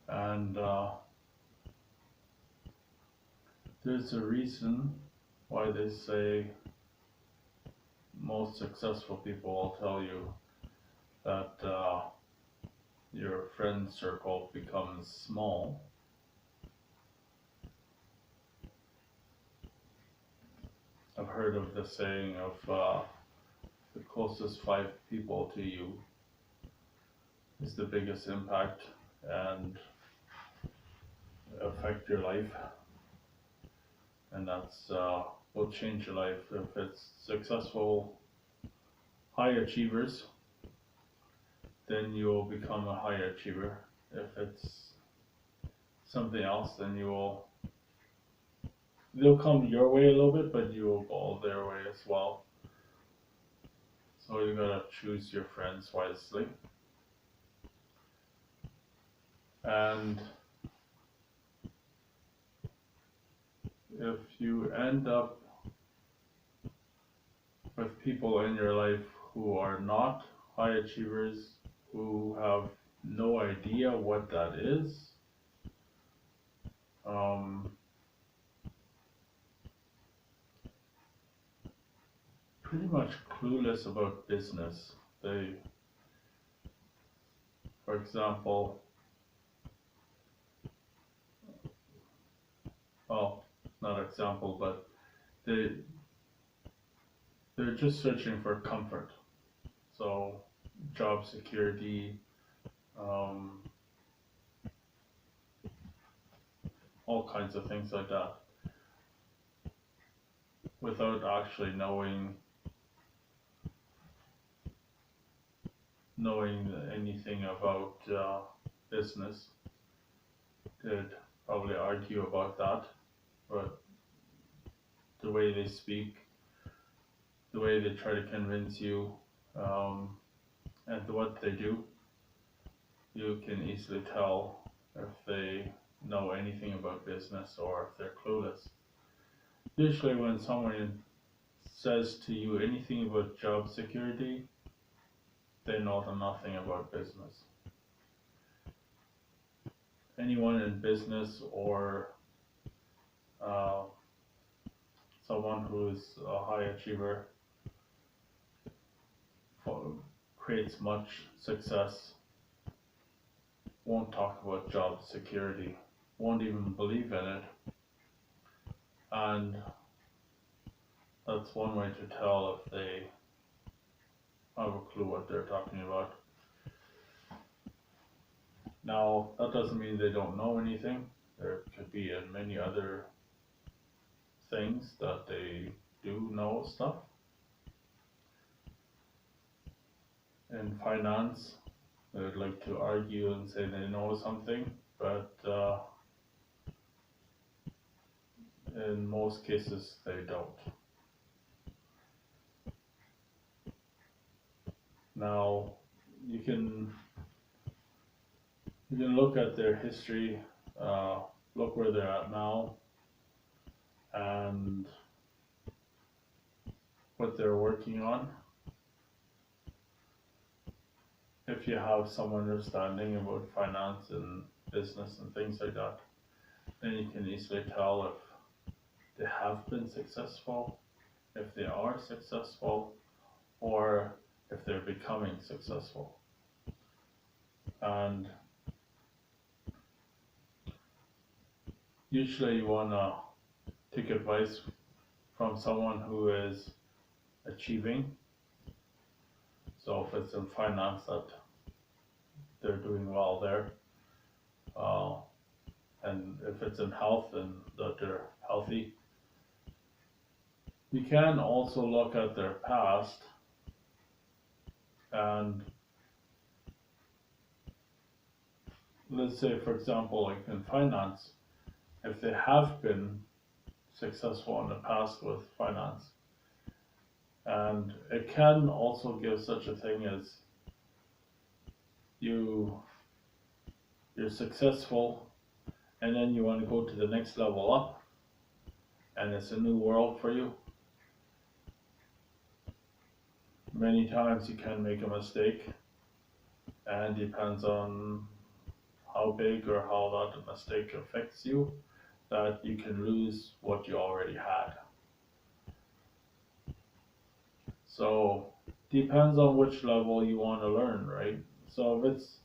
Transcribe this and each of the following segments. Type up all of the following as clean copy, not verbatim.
And there's a reason why they say most successful people will tell you that your friend circle becomes small. I've heard of the saying of the closest 5 people to you is the biggest impact and affect your life, and that's will change your life. If it's successful high achievers, then you'll become a high achiever. If it's something else, then they'll come your way a little bit, but you will go their way as well. So you gotta choose your friends wisely. And if you end up with people in your life who are not high achievers, who have no idea what that is, um, pretty much clueless about business. They, for example, well, not example, but they they're just searching for comfort. So job security, um, all kinds of things like that, without actually knowing anything about business. They'd probably argue about that, but the way they speak, the way they try to convince you, um, and what they do, you can easily tell if they know anything about business or if they're clueless. Usually, when someone says to you anything about job security, they know nothing about business. Anyone in business or uh, someone who's a high achiever creates much success won't talk about job security, won't even believe in it, and that's one way to tell if they have a clue what they're talking about. Now, that doesn't mean they don't know anything. There could be many other things that they do know stuff. In finance, they would like to argue and say they know something, but in most cases they don't. Now, you can look at their history, look where they're at now, and what they're working on. If you have some understanding about finance and business and things like that, then you can easily tell if they have been successful, if they are successful, or if they're becoming successful. And usually you want to take advice from someone who is achieving. So if it's in finance that they're doing well there, uh, and if it's in health and that they're healthy. You can also look at their past and let's say, for example, like in finance, if they have been successful in the past with finance, and it can also give such a thing as you're successful and then you want to go to the next level up and it's a new world for you. Many times you can make a mistake and depends on how big or how that mistake affects you, that you can lose what you already had. So depends on which level you want to learn, right? So if it's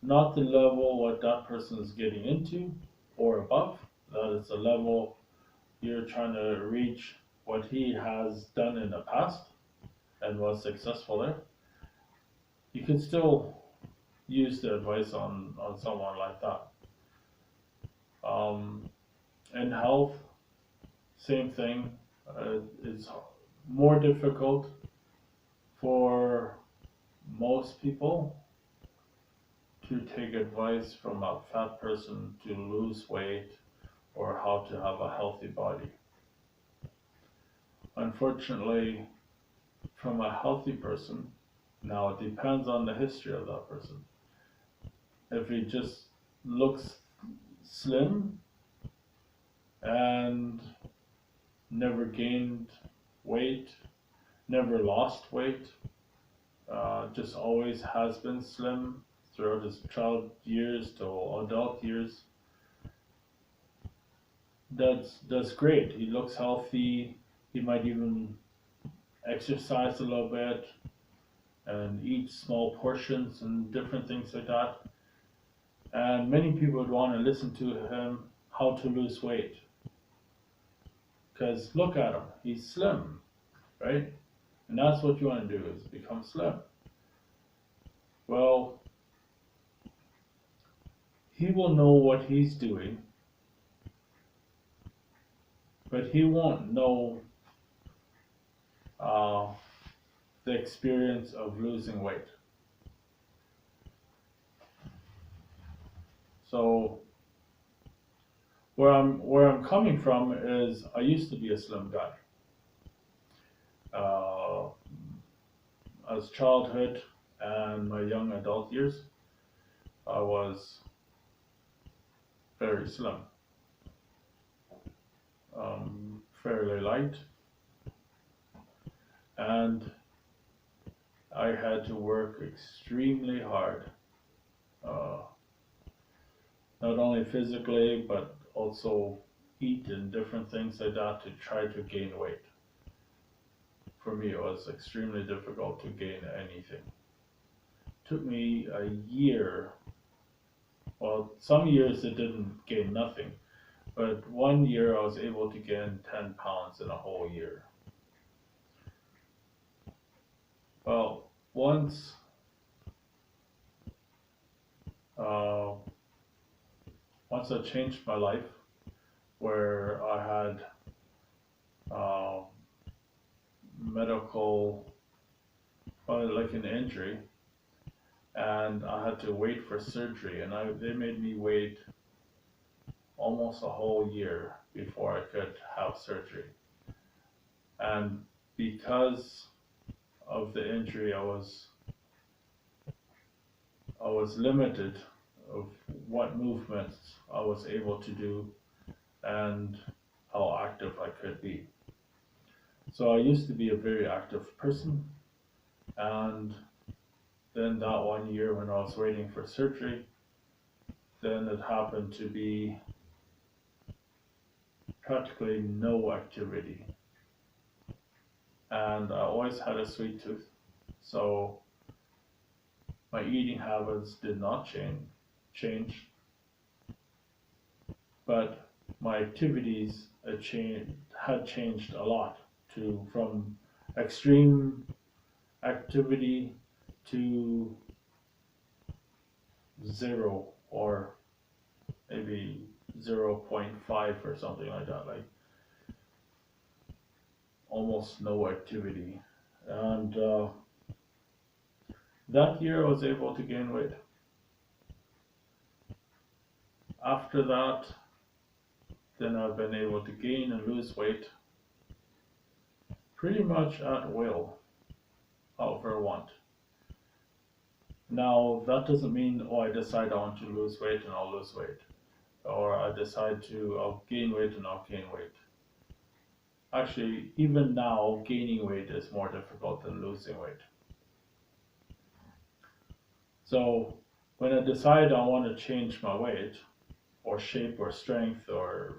not the level what that person is getting into or above, that is the level you're trying to reach what he has done in the past and was successful there, you can still use the advice on someone like that. In health, same thing. It's more difficult for most people to take advice from a fat person to lose weight or how to have a healthy body. Unfortunately, from a healthy person, now it depends on the history of that person. If he just looks slim and never gained weight, never lost weight, just always has been slim throughout his child years to adult years, that's great. He looks healthy. He might even exercise a little bit and eat small portions and different things like that. And many people would want to listen to him how to lose weight. Because look at him, he's slim, right? And that's what you want to do, is become slim. Well, he will know what he's doing, but he won't know the experience of losing weight. So where I'm coming from is I used to be a slim guy. As childhood and my young adult years, I was very slim, fairly light, and I had to work extremely hard, not only physically but also eat and different things like that to try to gain weight. For me, it was extremely difficult to gain anything. It took me a year. Well, some years it didn't gain nothing, but one year I was able to gain 10 pounds in a whole year. Well, once uh, once I changed my life, where I had medical, like an injury, and I had to wait for surgery, and they made me wait almost a whole year before I could have surgery. And because of the injury, I was limited of what movements I was able to do and how active I could be. So I used to be a very active person, and then that one year when I was waiting for surgery, then it happened to be practically no activity. And I always had a sweet tooth, so my eating habits did not change, but my activities had changed a lot, from extreme activity to zero, or maybe 0.5 or something like that, like almost no activity. And that year I was able to gain weight. After that, then I've been able to gain and lose weight pretty much at will, however I want. Now, that doesn't mean, oh, I decide I want to lose weight and I'll lose weight. Or I decide I'll gain weight and I'll gain weight. Actually, even now, gaining weight is more difficult than losing weight. So, when I decide I want to change my weight or shape or strength or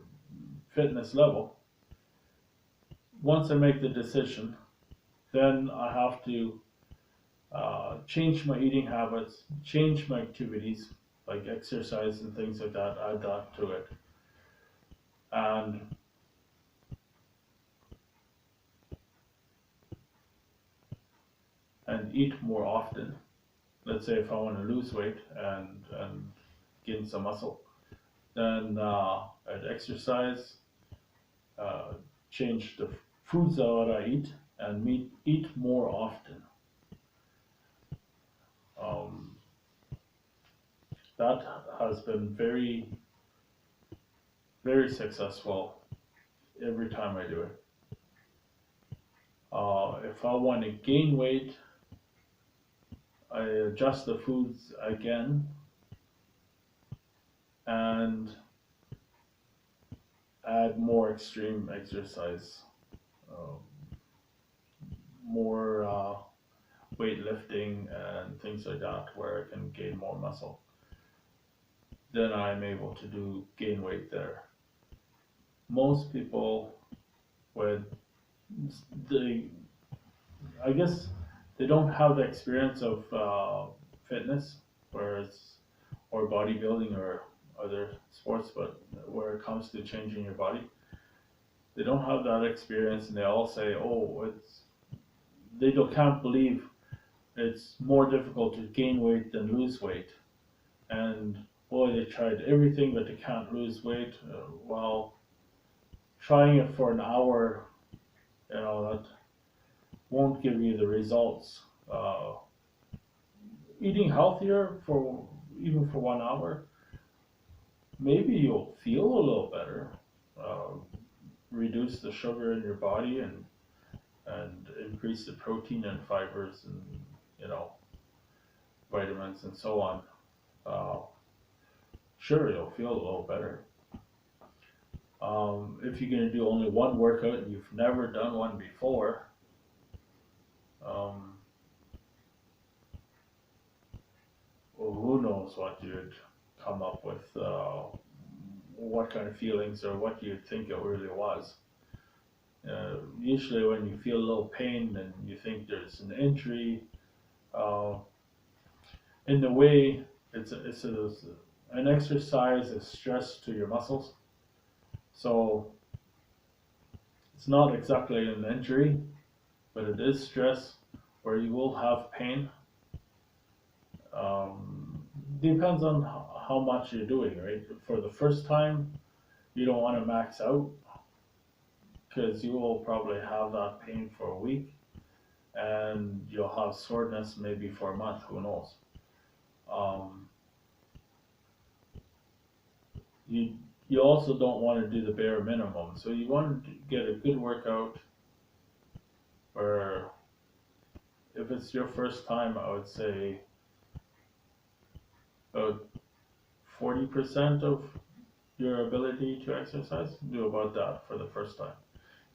fitness level, once I make the decision, then I have to change my eating habits, change my activities like exercise and things like that, add that to it, and eat more often. Let's say if I want to lose weight and gain some muscle, then I'd exercise, uh, change the foods that I eat, and eat more often. Um, that has been very successful every time I do it. If I want to gain weight, I adjust the foods again and add more extreme exercise, uh, more weightlifting and things like that, where I can gain more muscle. Then I'm able to gain weight there. Most people with the I guess they don't have the experience of fitness, whereas or bodybuilding or other sports, but where it comes to changing your body, they don't have that experience, and they all say, "Oh, can't believe it's more difficult to gain weight than lose weight," and boy, they tried everything, but they can't lose weight. Well, trying it for an hour, that won't give you the results. Uh, Eating healthier for even for 1 hour, maybe you'll feel a little better. Uh, Reduce the sugar in your body and increase the protein and fibers and you know vitamins and so on. Uh, sure, you'll feel a little better. If you're going to do only one workout and you've never done one before, um, well, who knows what you'd come up with, what kind of feelings or what you think it really was. Usually when you feel a little pain and you think there's an injury, uh, in the way an exercise is stress to your muscles. So it's not exactly an injury, but it is stress where you will have pain. Depends on how much you're doing, right? For the first time, you don't want to max out because you will probably have that pain for a week and you'll have soreness maybe for a month, who knows. Um, you you also don't want to do the bare minimum, so you want to get a good workout where if it's your first time, I would say about 40% of your ability to exercise, do about that for the first time.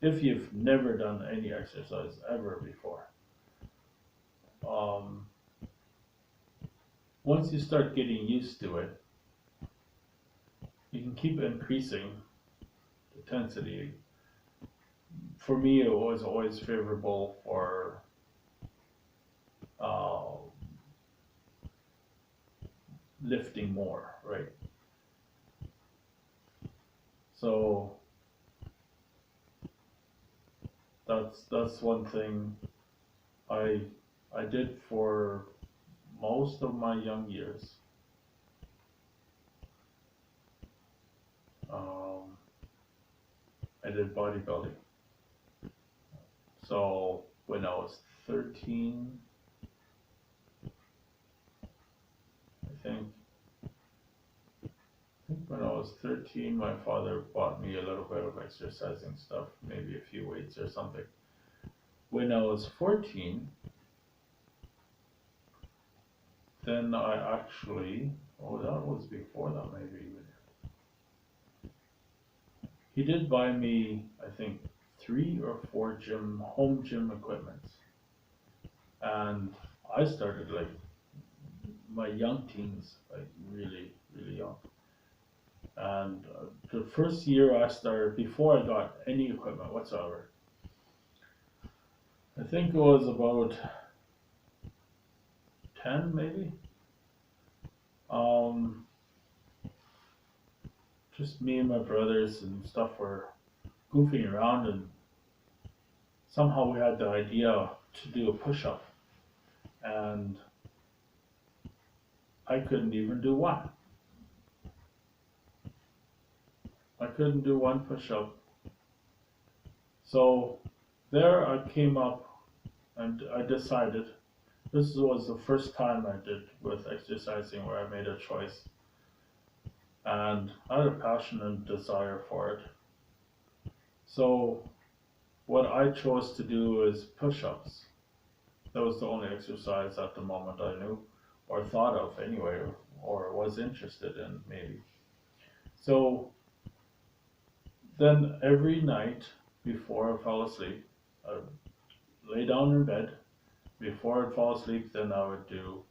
If you've never done any exercise ever before. Um, Once you start getting used to it, you can keep increasing the intensity. For me, it was always favorable for uh, lifting more, right? So that's one thing I I did for most of my young years. Um, I did bodybuilding. So when I was 13, I think, when I was 13, my father bought me a little bit of exercising stuff, maybe a few weights or something. When I was 14, then I actually, oh, that was before that maybe. He did buy me, I think, 3 or 4 home gym equipments. And I started like my young teens, like really, really young. And the first year I started, before I got any equipment whatsoever, I think it was about 10 maybe. Um, just me and my brothers and stuff were goofing around, and somehow we had the idea to do a push up, and I couldn't even do one. I couldn't do one push up. So there I came up and I decided this was the first time I did with exercising where I made a choice. And I had a passion and desire for it. So what I chose to do is push-ups. That was the only exercise at the moment I knew or thought of anyway, or was interested in maybe. So then every night before I fell asleep, I would lay down in bed. Before I'd fall asleep, then I would do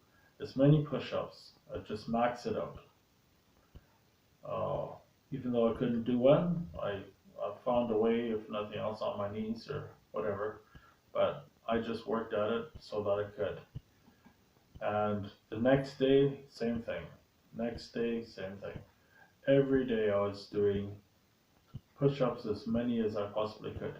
as many push-ups. I'd just max it out. Uh, Even though I couldn't do one, I found a way, if nothing else, on my knees or whatever. But I just worked at it so that I could. And the next day, same thing. Next day, same thing. Every day I was doing push-ups as many as I possibly could.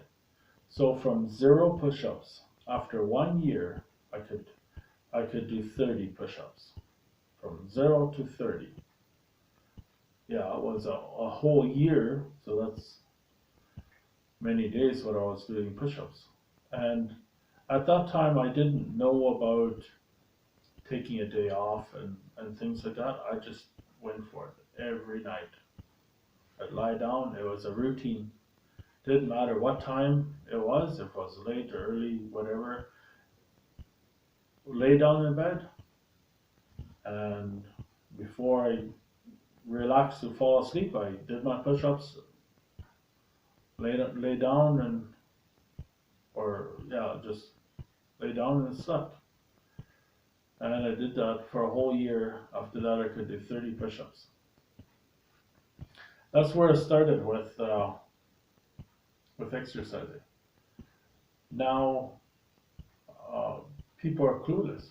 So from 0 push-ups, after 1 year, I could do 30 push-ups. From 0 to 30. Yeah, it was a whole year, so that's many days what I was doing push-ups. And at that time I didn't know about taking a day off and things like that. I just went for it every night. I'd lie down, it was a routine. Didn't matter what time it was, if it was late or early, whatever. Lay down in bed, and before I relaxed to fall asleep, I did my push-ups, lay down and, or yeah, just lay down and slept. And I did that for a whole year. After that, I could do 30 push-ups. That's where I started with exercising. Now, people are clueless.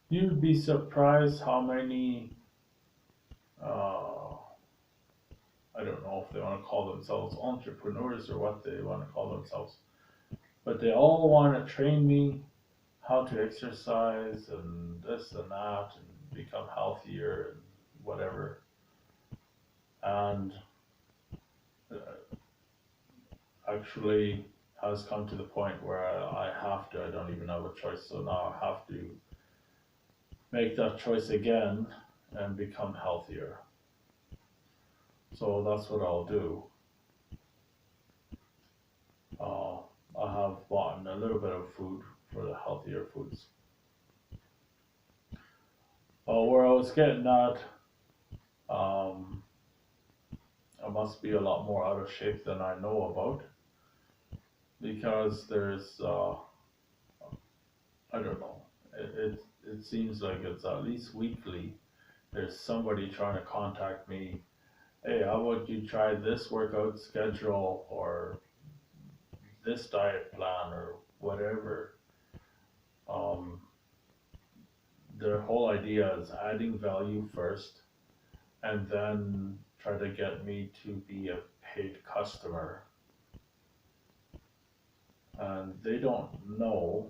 You'd be surprised how many, I don't know if they want to call themselves entrepreneurs or what they want to call themselves, but they all want to train me how to exercise and this and that and become healthier and whatever. And uh, actually has come to the point where I have to, I don't even have a choice, so now I have to make that choice again and become healthier. So that's what I'll do. I have bought a little bit of food for the healthier foods. Where I was getting at, um, I must be a lot more out of shape than I know about, because there's, I don't know, it seems like it's at least weekly, there's somebody trying to contact me. Hey, how about you try this workout schedule or this diet plan or whatever. Um, their whole idea is adding value first and then try to get me to be a paid customer. And they don't know,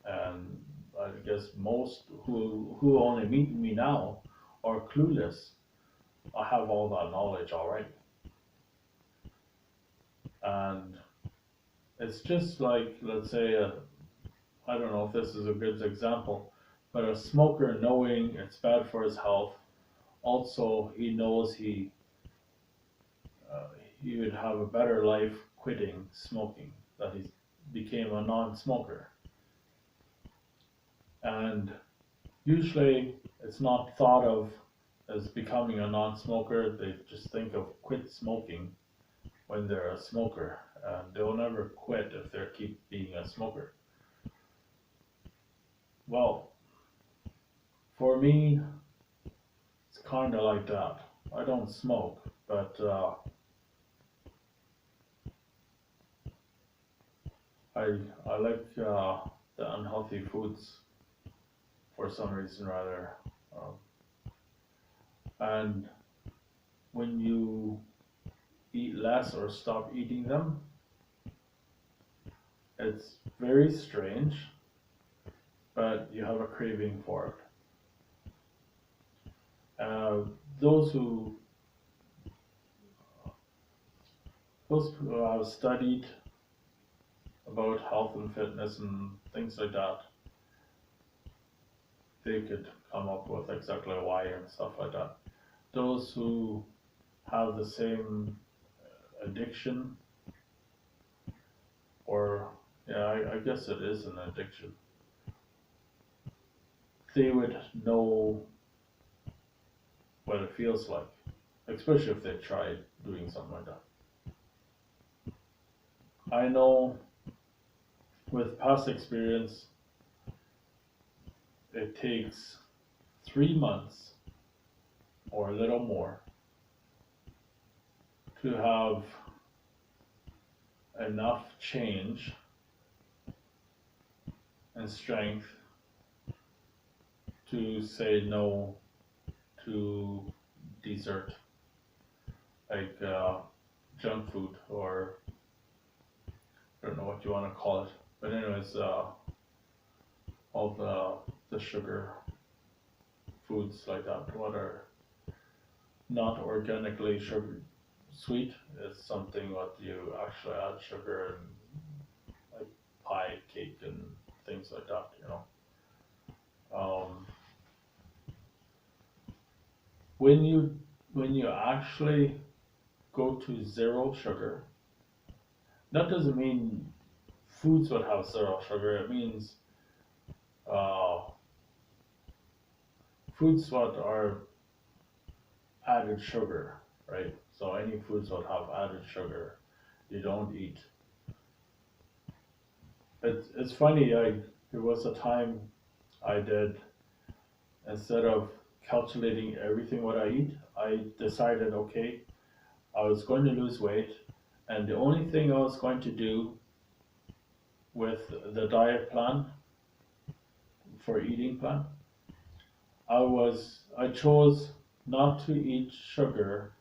and I guess most who only meet me now are clueless. I have all that knowledge already. And it's just like, let's say, I don't know if this is a good example, but a smoker knowing it's bad for his health, also he knows he would have a better life quitting smoking, that he became a non-smoker. And usually it's not thought of as becoming a non-smoker, they just think of quit smoking when they're a smoker, and they'll never quit if they keep being a smoker. Well, for me, it's kind of like that. I don't smoke, but I like the unhealthy foods for some reason rather. Um, and when you eat less or stop eating them, it's very strange, but you have a craving for it. Those who have studied about health and fitness and things like that, they could come up with exactly why and stuff like that. Those who have the same addiction, or yeah, I guess it is an addiction, they would know what it feels like, especially if they tried doing something like that. I know with past experience, it takes 3 months or a little more to have enough change and strength to say no to dessert, like junk food, or I don't know what you want to call it. But anyways, all the sugar foods like that, what are not organically sugar sweet, is something what you actually add sugar and like pie, cake, and things like that. Um, when you actually go to zero sugar, that doesn't mean foods would have zero sugar. It means uh, foods what are added sugar, right? So any foods that have added sugar, you don't eat. It's funny. There was a time I did, instead of calculating everything what I eat, I decided, okay, I was going to lose weight, and the only thing I was going to do with the diet plan, for eating plan, I chose not to eat sugar,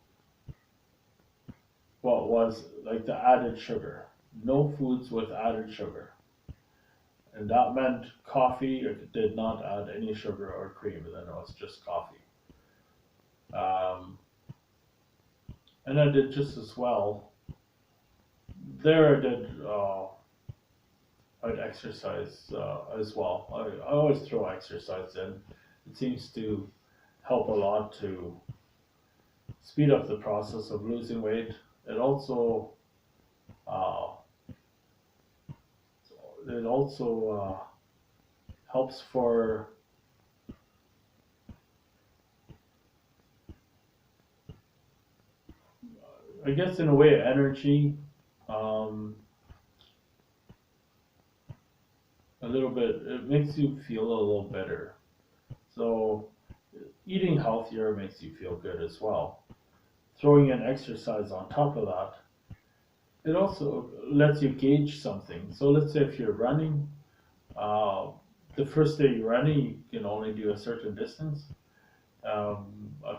what was like the added sugar. No foods with added sugar. And that meant coffee. It did not add any sugar or cream, then it was just coffee. Um, and I did just as well. There I did, I'd exercise as well. I always throw exercise in. It seems to help a lot to speed up the process of losing weight. It also uh, helps for I guess in a way energy, um, a little bit. It makes you feel a little better. So eating healthier makes you feel good as well. Throwing in exercise on top of that, it also lets you gauge something. So let's say if you're running, uh, the first day you're running, you can only do a certain distance. A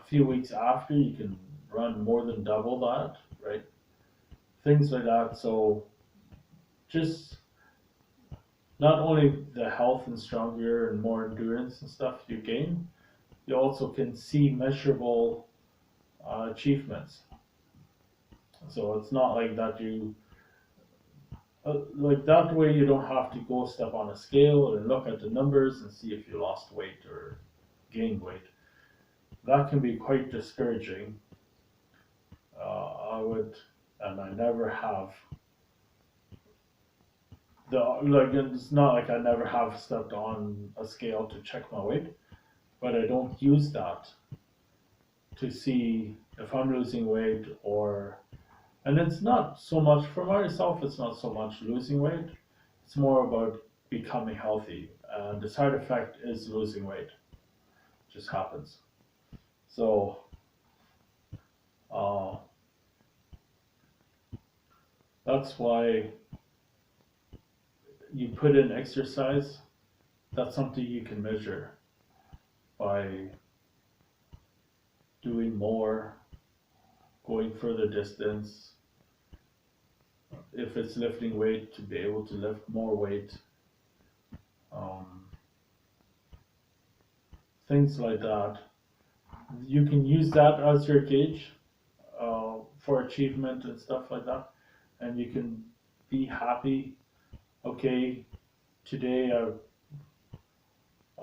few weeks after, you can run more than double that, right? Things like that. So just not only the health and stronger and more endurance and stuff you gain, you also can see measurable achievements. So it's not like that like that way you don't have to go step on a scale and look at the numbers and see if you lost weight or gained weight. That can be quite discouraging. And I never have. It's not like I never have stepped on a scale to check my weight, but I don't use that to see if I'm losing weight and it's not so much for myself, it's not so much losing weight, it's more about becoming healthy. And the side effect is losing weight. just happens. So that's why you put in exercise. That's something you can measure by doing more, going further distance. If it's lifting weight, to be able to lift more weight. Things like that. You can use that as your gauge for achievement and stuff like that. And you can be happy. Okay, today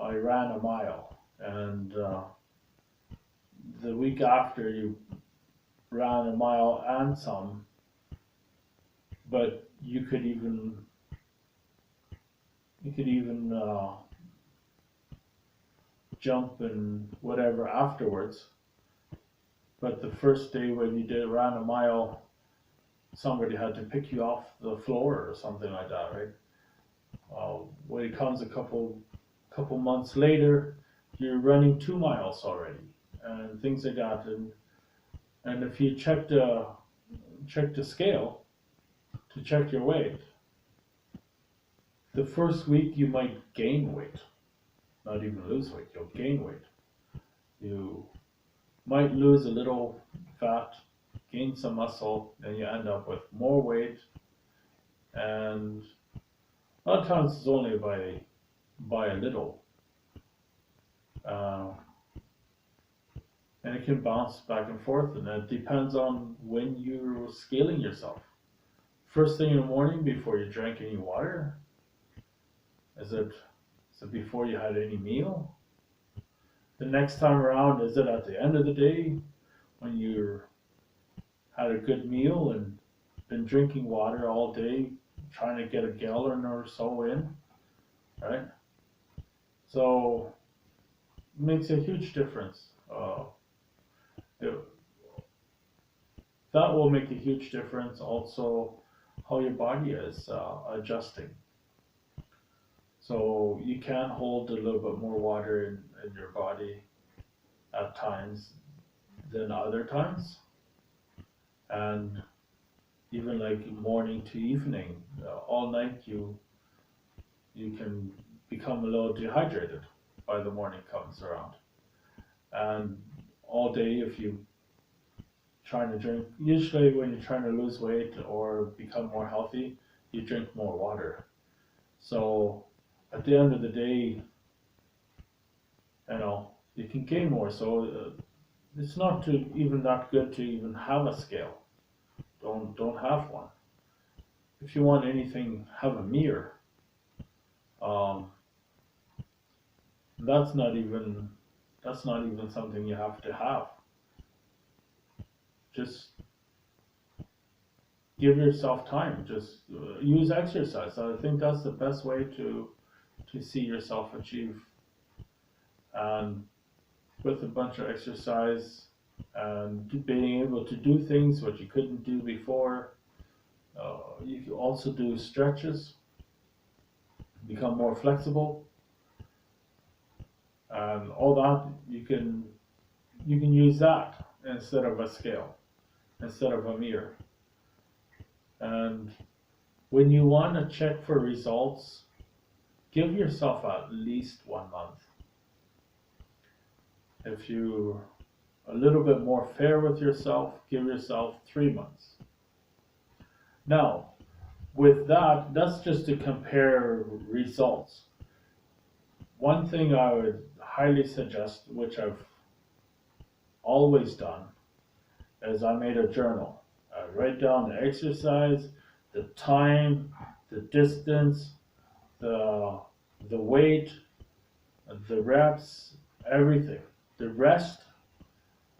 I ran a mile, and the week after you ran a mile and some, but you could even jump and whatever afterwards. But the first day when you ran a mile, somebody had to pick you off the floor or something like that, right? When it comes a couple months later, you're running 2 miles already, and things like that. And if you check the scale to check your weight, the first week you might gain weight, not even lose weight. You'll gain weight. You might lose a little fat, gain some muscle, then you end up with more weight, and a lot of times it's only by a little, and it can bounce back and forth, and it depends on when you're scaling yourself. First thing in the morning before you drank any water? Is it before you had any meal? The next time around, is it at the end of the day when you had a good meal and been drinking water all day, trying to get a gallon or so in, right? So it makes a huge difference. That will make a huge difference. Also, how your body is adjusting. So you can hold a little bit more water in your body at times than other times, and even like morning to evening, all night you can become a little dehydrated by the morning comes around, and all day if you trying to drink, usually when you're trying to lose weight or become more healthy, you drink more water. So at the end of the day, you can gain more. So it's not even that good to even have a scale. Don't have one. If you want anything, have a mirror. That's not even something you have to have. Just give yourself time. Just use exercise. I think that's the best way to see yourself achieve. And with a bunch of exercise and being able to do things what you couldn't do before, you can also do stretches, become more flexible, and all that. You can use that instead of a scale, instead of a mirror. And when you want to check for results, give yourself at least 1 month. If you're a little bit more fair with yourself, give yourself 3 months. Now, with that, that's just to compare results. One thing I would highly suggest, which I've always done, is I made a journal. I write down the exercise, the time, the distance, the weight, the reps, everything. The rest,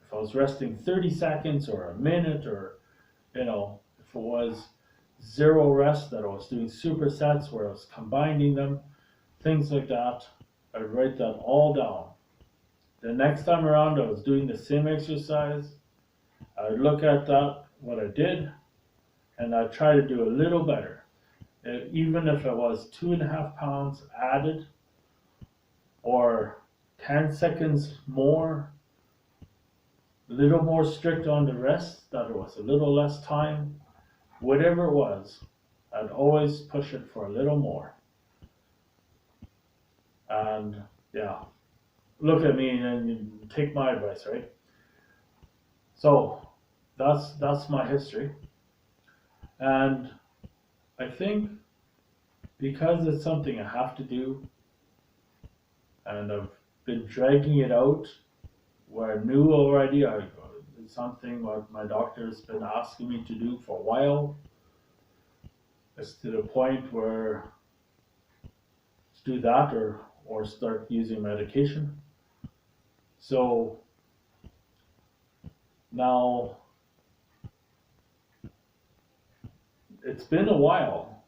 if I was resting 30 seconds or a minute, or if it was zero rest, that I was doing supersets where I was combining them, things like that, I'd write that all down. The next time around I was doing the same exercise, I would look at that, what I did, and I'd try to do a little better. Even if it was 2.5 pounds added, or 10 seconds more, a little more strict on the rest, that it was a little less time, whatever it was, I'd always push it for a little more. And yeah, look at me and you take my advice, right? So that's my history. And I think because it's something I have to do and I've been dragging it out where I knew already it's something what my doctor's been asking me to do for a while. It's to the point where to do that or start using medication. So now it's been a while,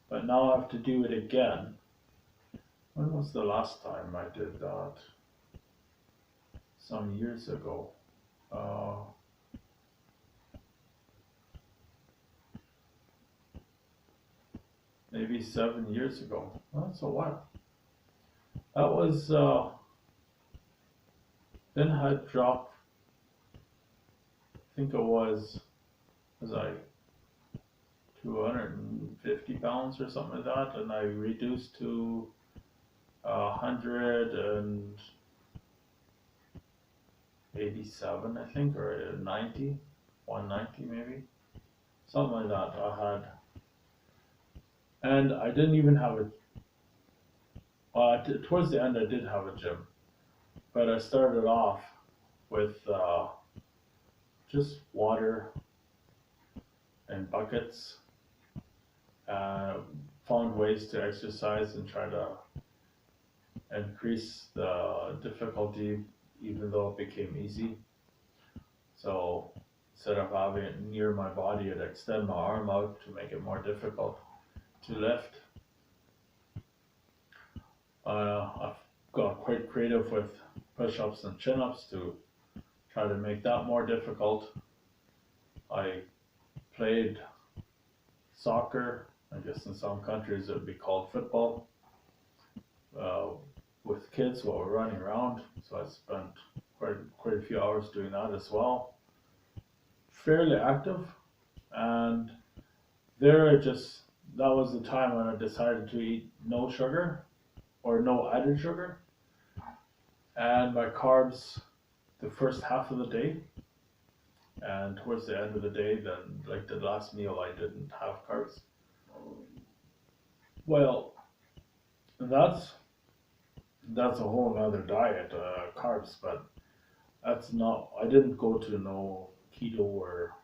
but now I have to do it again. When was the last time I did that? Some years ago. Uh, Maybe 7 years ago. Well, that's a while. That was then I dropped. I think it was I 250 pounds or something like that, and I reduced to 187, I think, or 90, 190 maybe, something like that. I had, and I didn't even have a. Towards the end, I did have a gym, but I started off with just water and buckets. Found ways to exercise and try to increase the difficulty, even though it became easy. So instead of having it near my body, I'd extend my arm out to make it more difficult to lift. I've got quite creative with push-ups and chin-ups to try to make that more difficult. I played soccer. I guess in some countries it would be called football. With kids while we're running around, so I spent quite a few hours doing that as well. Fairly active, and there that was the time when I decided to eat no sugar or no added sugar, and my carbs the first half of the day, and towards the end of the day, then like the last meal, I didn't have carbs. Well, that's a whole other diet, carbs, but that's not. I didn't go to no keto or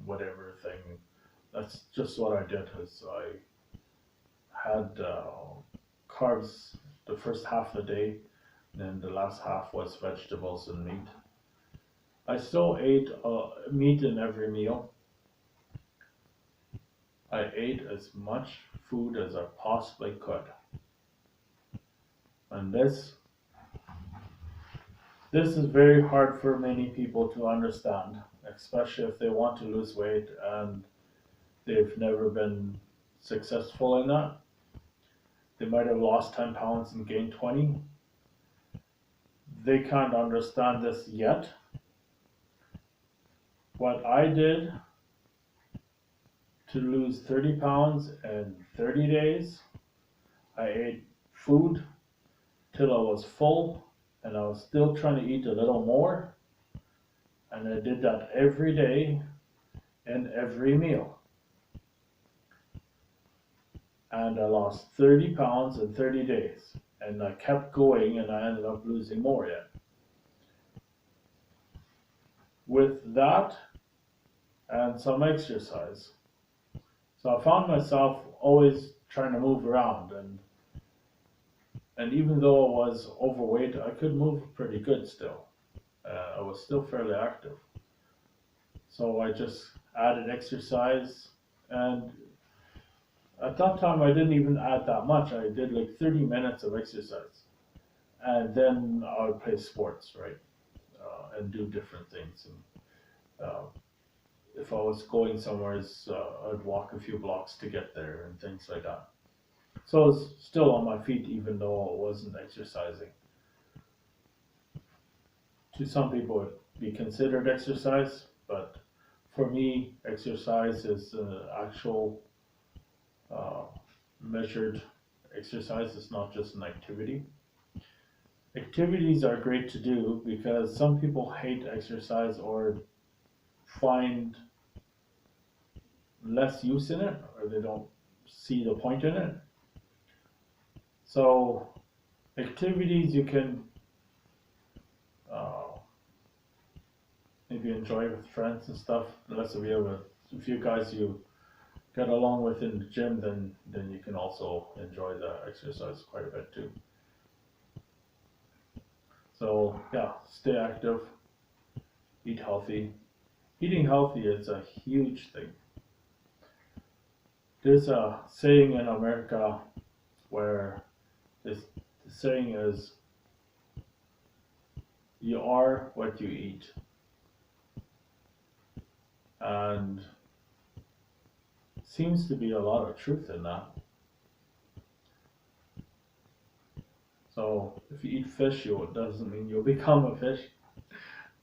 whatever thing. That's just what I did. Is I had carbs the first half of the day, and then the last half was vegetables and meat. I still ate meat in every meal. I ate as much food as I possibly could. And this is very hard for many people to understand, especially if they want to lose weight and they've never been successful in that. They might have lost 10 pounds and gained 20. They can't understand this yet. What I did to lose 30 pounds in 30 days, I ate food till I was full and I was still trying to eat a little more. And I did that every day and every meal. And I lost 30 pounds in 30 days. And I kept going and I ended up losing more yet. With that and some exercise. So I found myself always trying to move around, and even though I was overweight, I could move pretty good still. I was still fairly active. So I just added exercise, and at that time I didn't even add that much. I did like 30 minutes of exercise, and then I would play sports, right, and do different things. And if I was going somewhere, I'd walk a few blocks to get there and things like that. So I was still on my feet even though I wasn't exercising. to some people it be considered exercise, but for me, exercise is actual uh, measured exercise. It's not just an activity. Activities are great to do because some people hate exercise or find less use in it, or they don't see the point in it. So activities you can uh, maybe enjoy with friends and stuff. Unless if you have a few guys you get along with in the gym, then you can also enjoy the exercise quite a bit too. So yeah, stay active, eat healthy. Eating healthy is a huge thing. There's a saying in America where this the saying is, "You are what you eat," and seems to be a lot of truth in that. So if you eat fish, it doesn't mean you'll become a fish.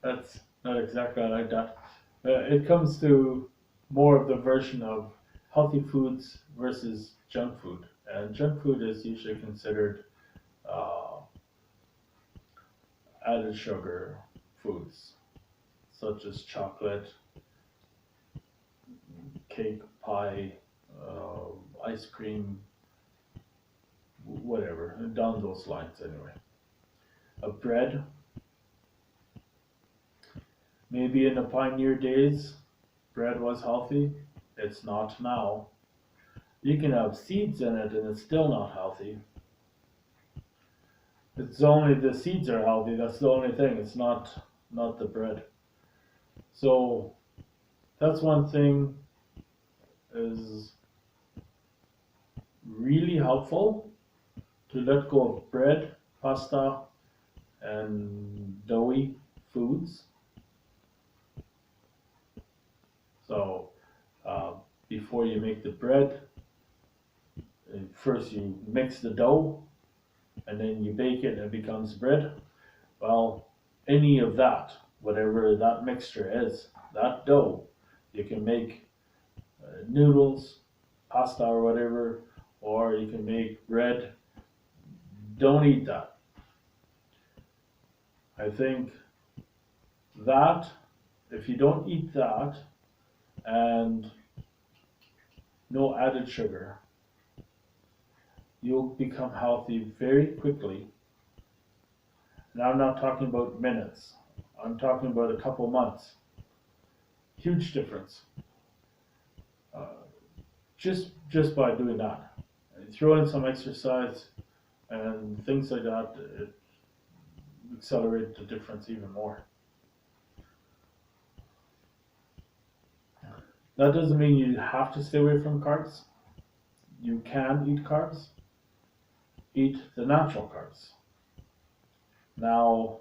That's not exactly like that. It comes to more of the version of healthy foods versus junk food. And junk food is usually considered uh, added sugar foods, such as chocolate, cake, pie, ice cream, whatever, down those lines anyway. Bread, maybe in the pioneer days, bread was healthy. It's not now. You can have seeds in it and it's still not healthy. It's only the seeds are healthy. That's the only thing. It's not the bread. So that's one thing is really helpful to let go of bread, pasta, and doughy foods. So uh, before you make the bread, first you mix the dough and then you bake it and it becomes bread. Well, any of that, whatever that mixture is, that dough, you can make noodles, pasta or whatever, or you can make bread. Don't eat that. I think that if you don't eat that and no added sugar, you'll become healthy very quickly. Now I'm not talking about minutes. I'm talking about a couple months. Huge difference. Uh, just by doing that. And throw in some exercise and things like that, it accelerates the difference even more. That doesn't mean you have to stay away from carbs. You can eat carbs. Eat the natural carbs. Now,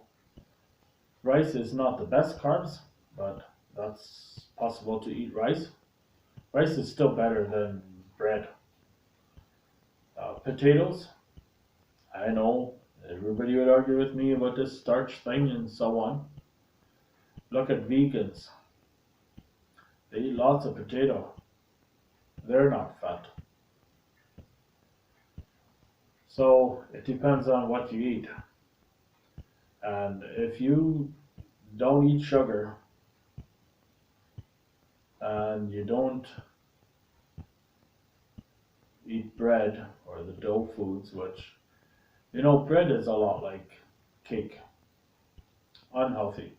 rice is not the best carbs, but that's possible to eat rice. Rice is still better than bread. Potatoes, I know everybody would argue with me about this starch thing and so on. Look at vegans. They eat lots of potato. They're not fat. So it depends on what you eat. And if you don't eat sugar and you don't eat bread or the dough foods, which, bread is a lot like cake, unhealthy.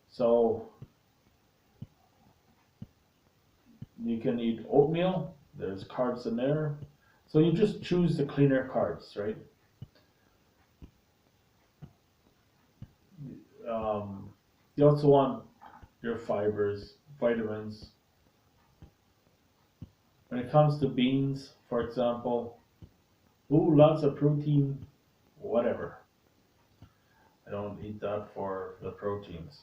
So you can eat oatmeal, there's carbs in there. So you just choose the cleaner carbs, right? Um, you also want your fibers, vitamins. When it comes to beans, for example, ooh, lots of protein, whatever. I don't eat that for the proteins.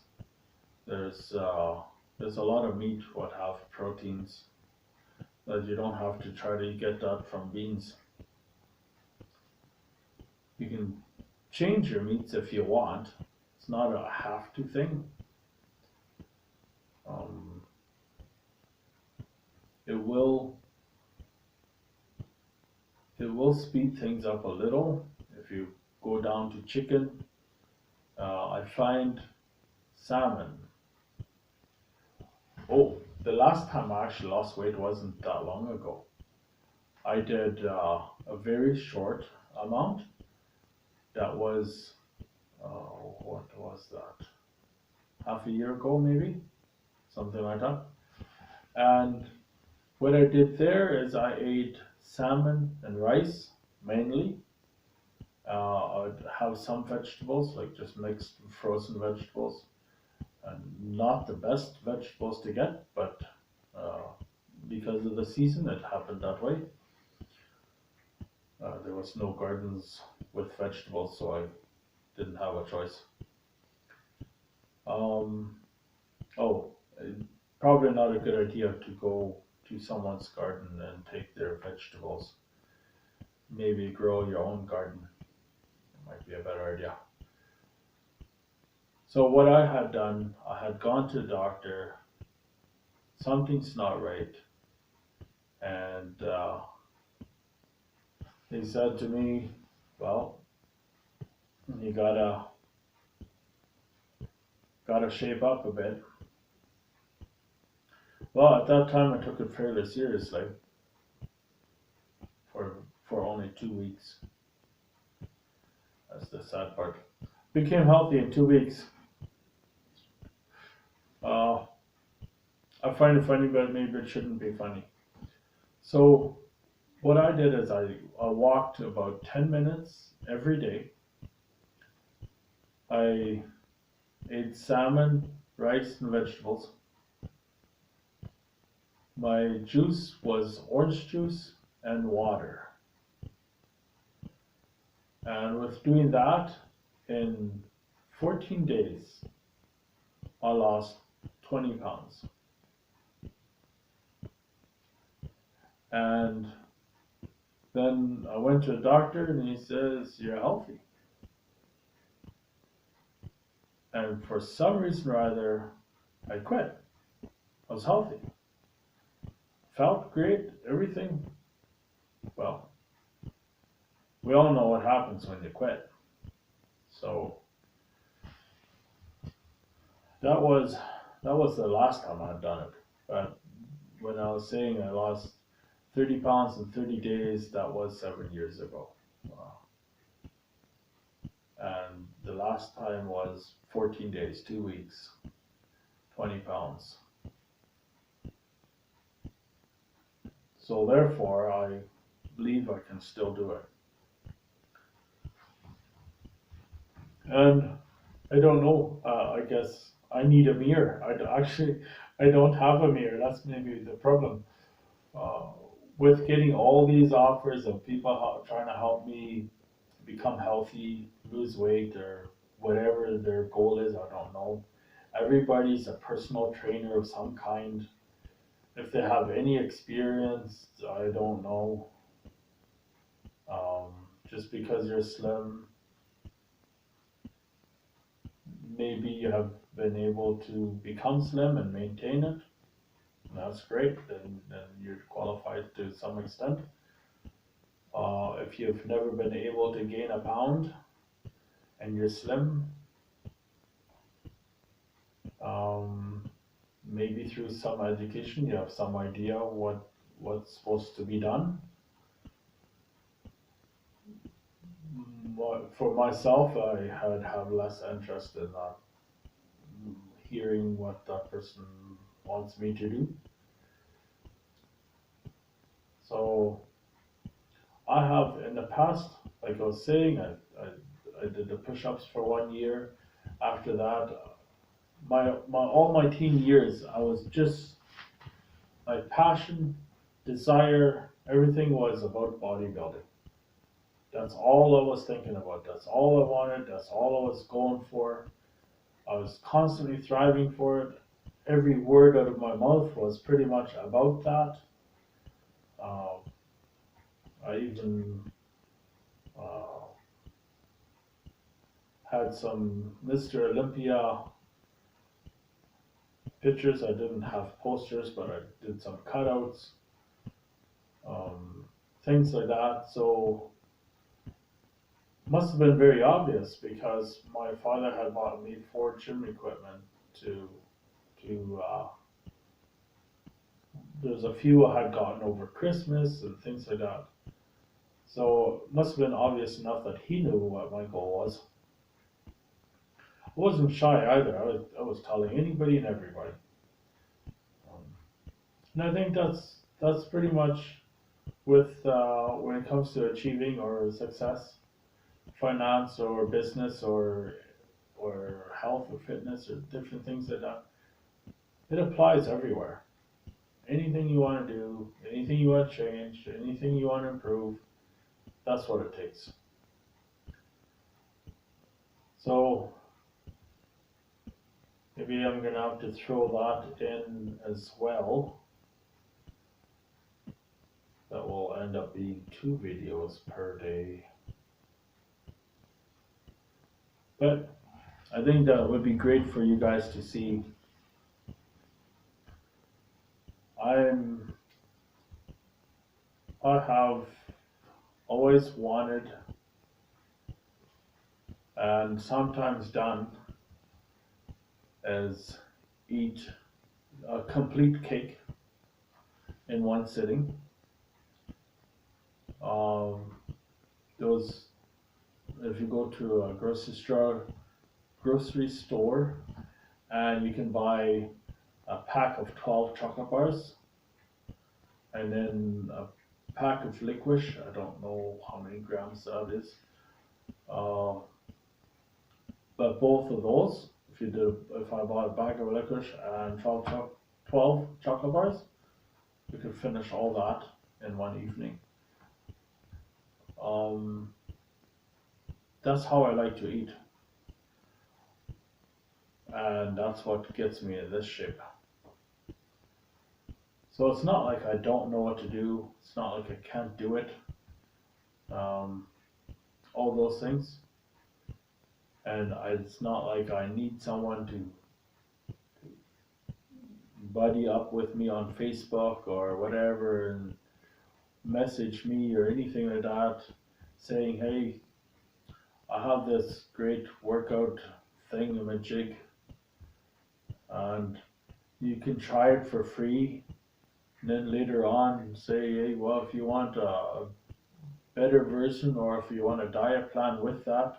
There's uh, there's a lot of meat what have proteins that you don't have to try to get that from beans. You can change your meats if you want. It's not a have to thing. Um, it will speed things up a little if you go down to chicken. I find salmon. Oh, the last time I actually lost weight wasn't that long ago. I did a very short amount. That was, what was that? Half a year ago, maybe? Something like that. And what I did there is I ate salmon and rice mainly. I'd have some vegetables, like just mixed frozen vegetables, and not the best vegetables to get, but uh, because of the season, it happened that way. There was no gardens with vegetables, so I didn't have a choice. Um, oh, probably not a good idea to go to someone's garden and take their vegetables. Maybe grow your own garden. It might be a better idea. So what I had done, I had gone to the doctor. Something's not right, and he said to me, "Well, you gotta shape up a bit." Well, at that time, I took it fairly seriously for only 2 weeks. That's the sad part. Became healthy in 2 weeks. Uh, I find it funny, but maybe it shouldn't be funny. So what I did is I walked about 10 minutes every day. I ate salmon, rice, and vegetables. My juice was orange juice and water. And with doing that, in 14 days, I lost 20 pounds. And then I went to a doctor and he says, "You're healthy." And for some reason or other, I quit. I was healthy. Felt great, everything. Well, we all know what happens when you quit. So that was the last time I'd done it. But when I was saying I lost 30 pounds in 30 days, that was 7 years ago. And the last time was 14 days, 2 weeks, 20 pounds. So therefore, I believe I can still do it. And I don't know, I guess I need a mirror. I don't have a mirror. That's maybe the problem. Uh, with getting all these offers of people trying to help me become healthy, lose weight, or whatever their goal is, I don't know. Everybody's a personal trainer of some kind. If they have any experience, I don't know. Just because you're slim, maybe you have been able to become slim and maintain it. That's great. Then you're qualified to some extent. If you've never been able to gain a pound and you're slim, maybe through some education you have some idea what's supposed to be done. For myself, I have less interest in hearing what that person wants me to do. So I have in the past, like I was saying, I did the push-ups for 1 year. After that, all my teen years, I was just my passion, desire, everything was about bodybuilding. That's all I was thinking about. That's all I wanted. That's all I was going for. I was constantly thriving for it. Every word out of my mouth was pretty much about that. Uh, I even uh, had some Mr. Olympia pictures. I didn't have posters, but I did some cutouts, things like that. So must have been very obvious because my father had bought me 4 gym equipment to there's a few I had gotten over Christmas and things like that. So it must have been obvious enough that he knew what my goal was. I wasn't shy either. I was telling anybody and everybody. Um, and I think that's pretty much with when it comes to achieving or success, finance or business or health or fitness or different things like that. It applies everywhere. Anything you want to do, anything you want to change, anything you want to improve, that's what it takes. So maybe I'm gonna have to throw that in as well. That will end up being 2 videos per day. But I think that would be great for you guys to see. I have always wanted and sometimes done is eat a complete cake in one sitting. Those, if you go to a grocery store, and you can buy a pack of 12 chocolate bars, and then a pack of licorice. I don't know how many grams that is. But both of those, if I bought a bag of licorice and 12 chocolate bars, we could finish all that in one evening. That's how I like to eat. And that's what gets me in this shape. So it's not like I don't know what to do. It's not like I can't do it. All those things. And it's not like I need someone to buddy up with me on Facebook or whatever and message me or anything like that saying, hey, I have this great workout thingamajig and you can try it for free. And then later on say, hey, well, if you want a better version or if you want a diet plan with that,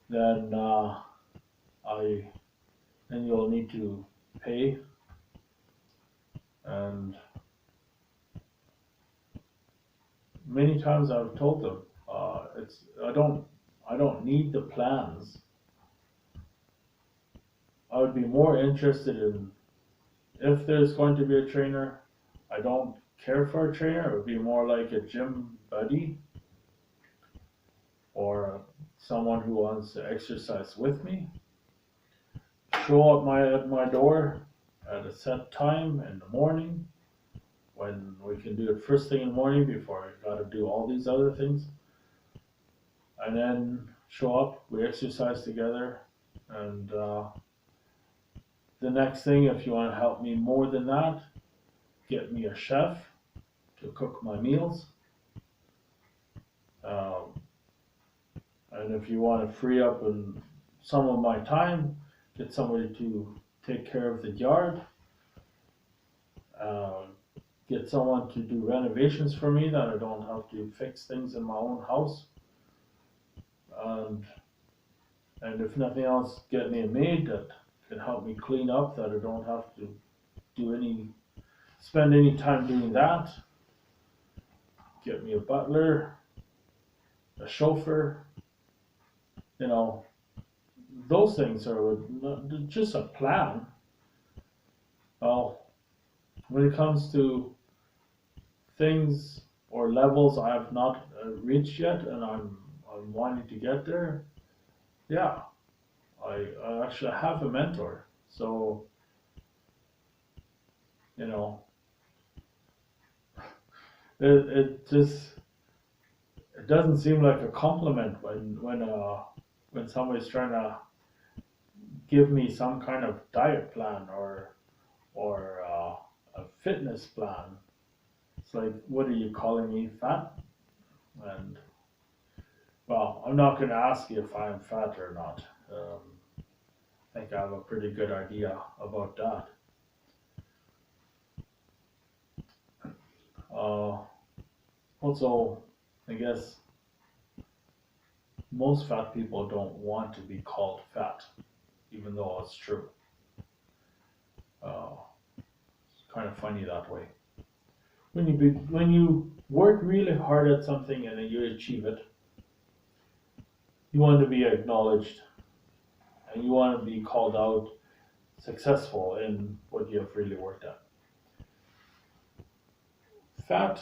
then then you'll need to pay. And many times I've told them, I don't need the plans. I would be more interested in if there's going to be a trainer. I don't care for a trainer. It would be more like a gym buddy or someone who wants to exercise with me. Show up at my door at a set time in the morning when we can do it first thing in the morning before I got to do all these other things. And then show up, we exercise together, and the next thing, if you want to help me more than that, get me a chef to cook my meals. And if you want to free up some of my time, get somebody to take care of the yard. Get someone to do renovations for me that I don't have to fix things in my own house. And if nothing else, get me a maid that can help me clean up, that I don't have to spend any time doing that. Get me a butler, a chauffeur, those things are just a plan. Well, when it comes to things or levels I have not reached yet and I'm wanting to get there, yeah, I actually have a mentor. So, it doesn't seem like a compliment when when somebody's trying to give me some kind of diet plan or a fitness plan. It's like, what are you calling me fat? And well, I'm not going to ask you if I'm fat or not. I think I have a pretty good idea about that. Uh, Also, I guess most fat people don't want to be called fat, even though it's true. Uh, it's kind of funny that way. When you work really hard at something and then you achieve it, you want to be acknowledged and you want to be called out successful in what you have really worked at. Fat,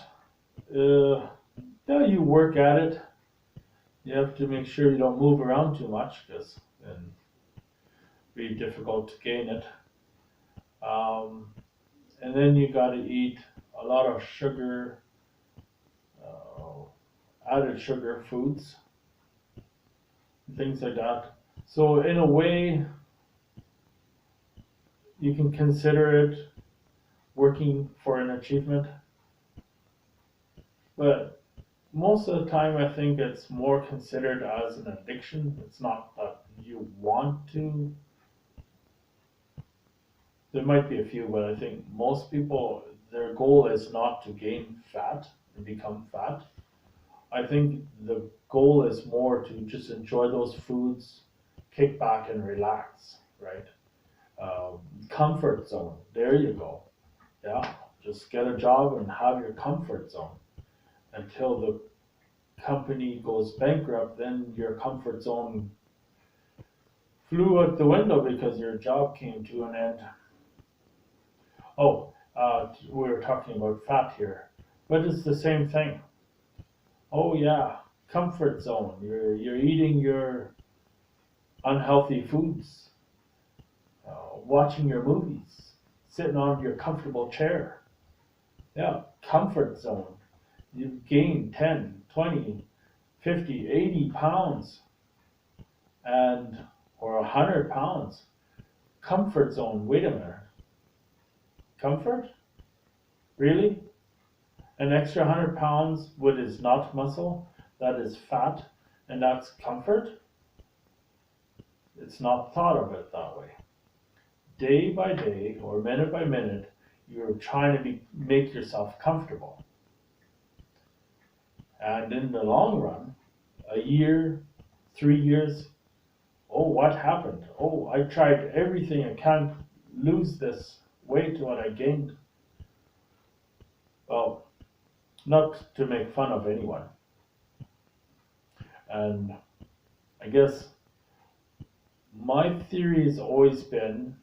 yeah, you work at it. You have to make sure you don't move around too much because then it'd be difficult to gain it. Um, and then you got to eat a lot of sugar, added sugar foods, things like that. So in a way, you can consider it working for an achievement, but most of the time I think it's more considered as an addiction. It's not that you want to. There might be a few, but I think most people, their goal is not to gain fat and become fat. I think the goal is more to just enjoy those foods, kick back and relax, right? Comfort zone. There you go. Yeah, just get a job and have your comfort zone until the company goes bankrupt. Then your comfort zone flew out the window because your job came to an end. Oh, we were talking about fat here, but it's the same thing. Oh yeah, comfort zone. You're eating your unhealthy foods, watching your movies, sitting on your comfortable chair. Yeah, comfort zone. You've gained 10, 20, 50, 80 pounds and or 100 pounds. Comfort zone. Wait a minute. Comfort? Really? An extra 100 pounds, what is not muscle, that is fat, and that's comfort? It's not thought of it that way. Day by day or minute by minute, you're trying to make yourself comfortable. And in the long run, a year, 3 years, oh, what happened? Oh, I tried everything. I can't lose this weight what I gained. Well, not to make fun of anyone. And I guess my theory has always been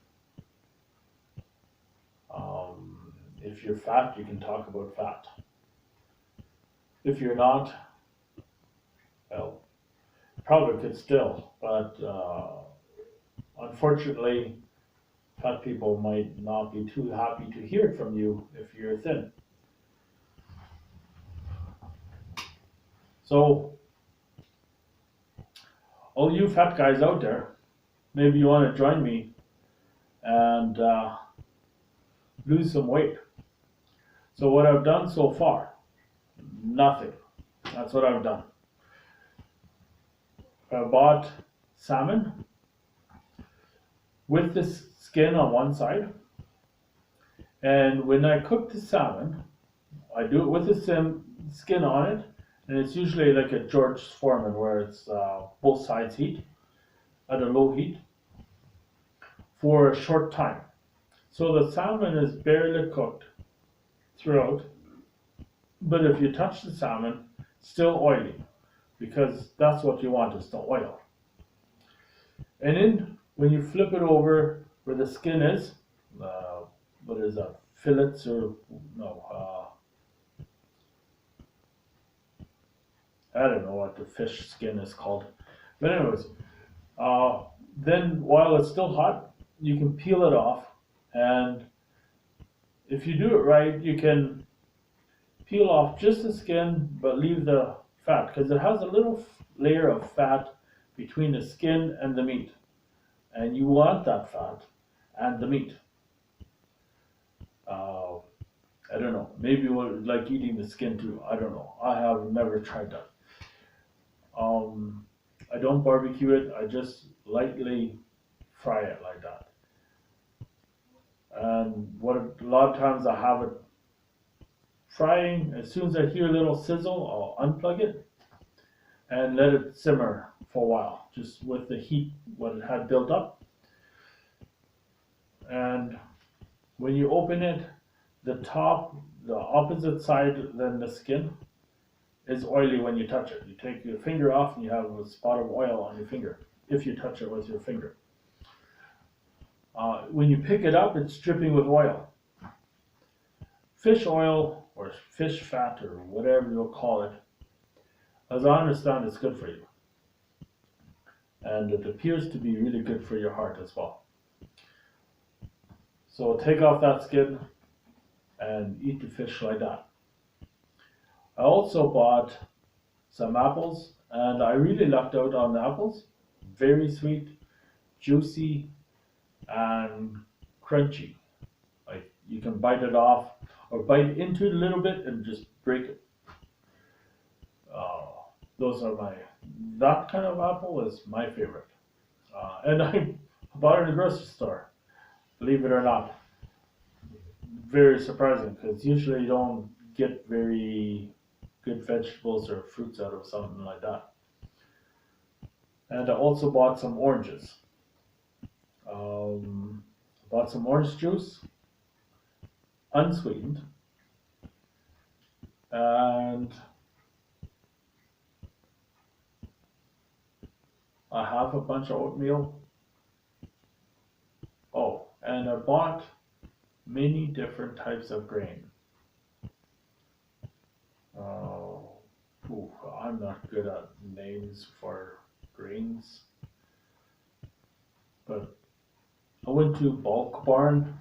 if you're fat, you can talk about fat. If you're not, well, probably could still, but unfortunately, fat people might not be too happy to hear it from you if you're thin. So, all you fat guys out there, maybe you want to join me and lose some weight. So what I've done so far, nothing. That's what I've done. I bought salmon with the skin on one side. And when I cook the salmon, I do it with the skin on it. And it's usually like a George Foreman where it's both sides heat at a low heat for a short time. So the salmon is barely cooked throughout, but if you touch the salmon, still oily, because that's what you want is the oil. And then when you flip it over where the skin is, what is that, fillets or no, I don't know what the fish skin is called. But anyways, then while it's still hot, you can peel it off, and if you do it right, you can peel off just the skin, but leave the fat, because it has a little layer of fat between the skin and the meat. And you want that fat and the meat. Uh, I don't know. Maybe you would like eating the skin too. I don't know. I have never tried that. Um, I don't barbecue it. I just lightly fry it like that. And what a lot of times I have it frying. As soon as I hear a little sizzle, I'll unplug it and let it simmer for a while, just with the heat what it had built up. And when you open it, the top, the opposite side than the skin is oily when you touch it. You take your finger off and you have a spot of oil on your finger if you touch it with your finger. When you pick it up, it's dripping with oil. Fish oil or fish fat or whatever you'll call it, as I understand, it's good for you. And it appears to be really good for your heart as well. So take off that skin and eat the fish like that. I also bought some apples and I really lucked out on the apples. Very sweet, juicy, and crunchy. Like you can bite it off or bite into it a little bit and just break it. Uh, those are that kind of apple is my favorite. And I bought it in the grocery store, believe it or not. Very surprising because usually you don't get very good vegetables or fruits out of something like that. And I also bought some oranges. Bought some orange juice, unsweetened, and I have a bunch of oatmeal. Oh, and I bought many different types of grain. I'm not good at names for grains, but I went to Bulk Barn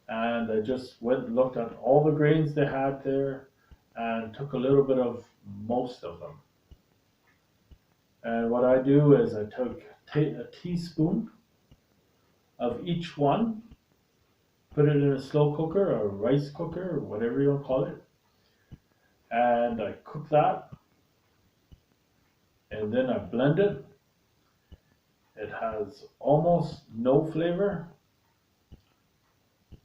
and I just went and looked at all the grains they had there and took a little bit of most of them. And what I do is I took a teaspoon of each one, put it in a slow cooker or a rice cooker or whatever you want to call it, and I cook that, and then I blend it. It has almost no flavor,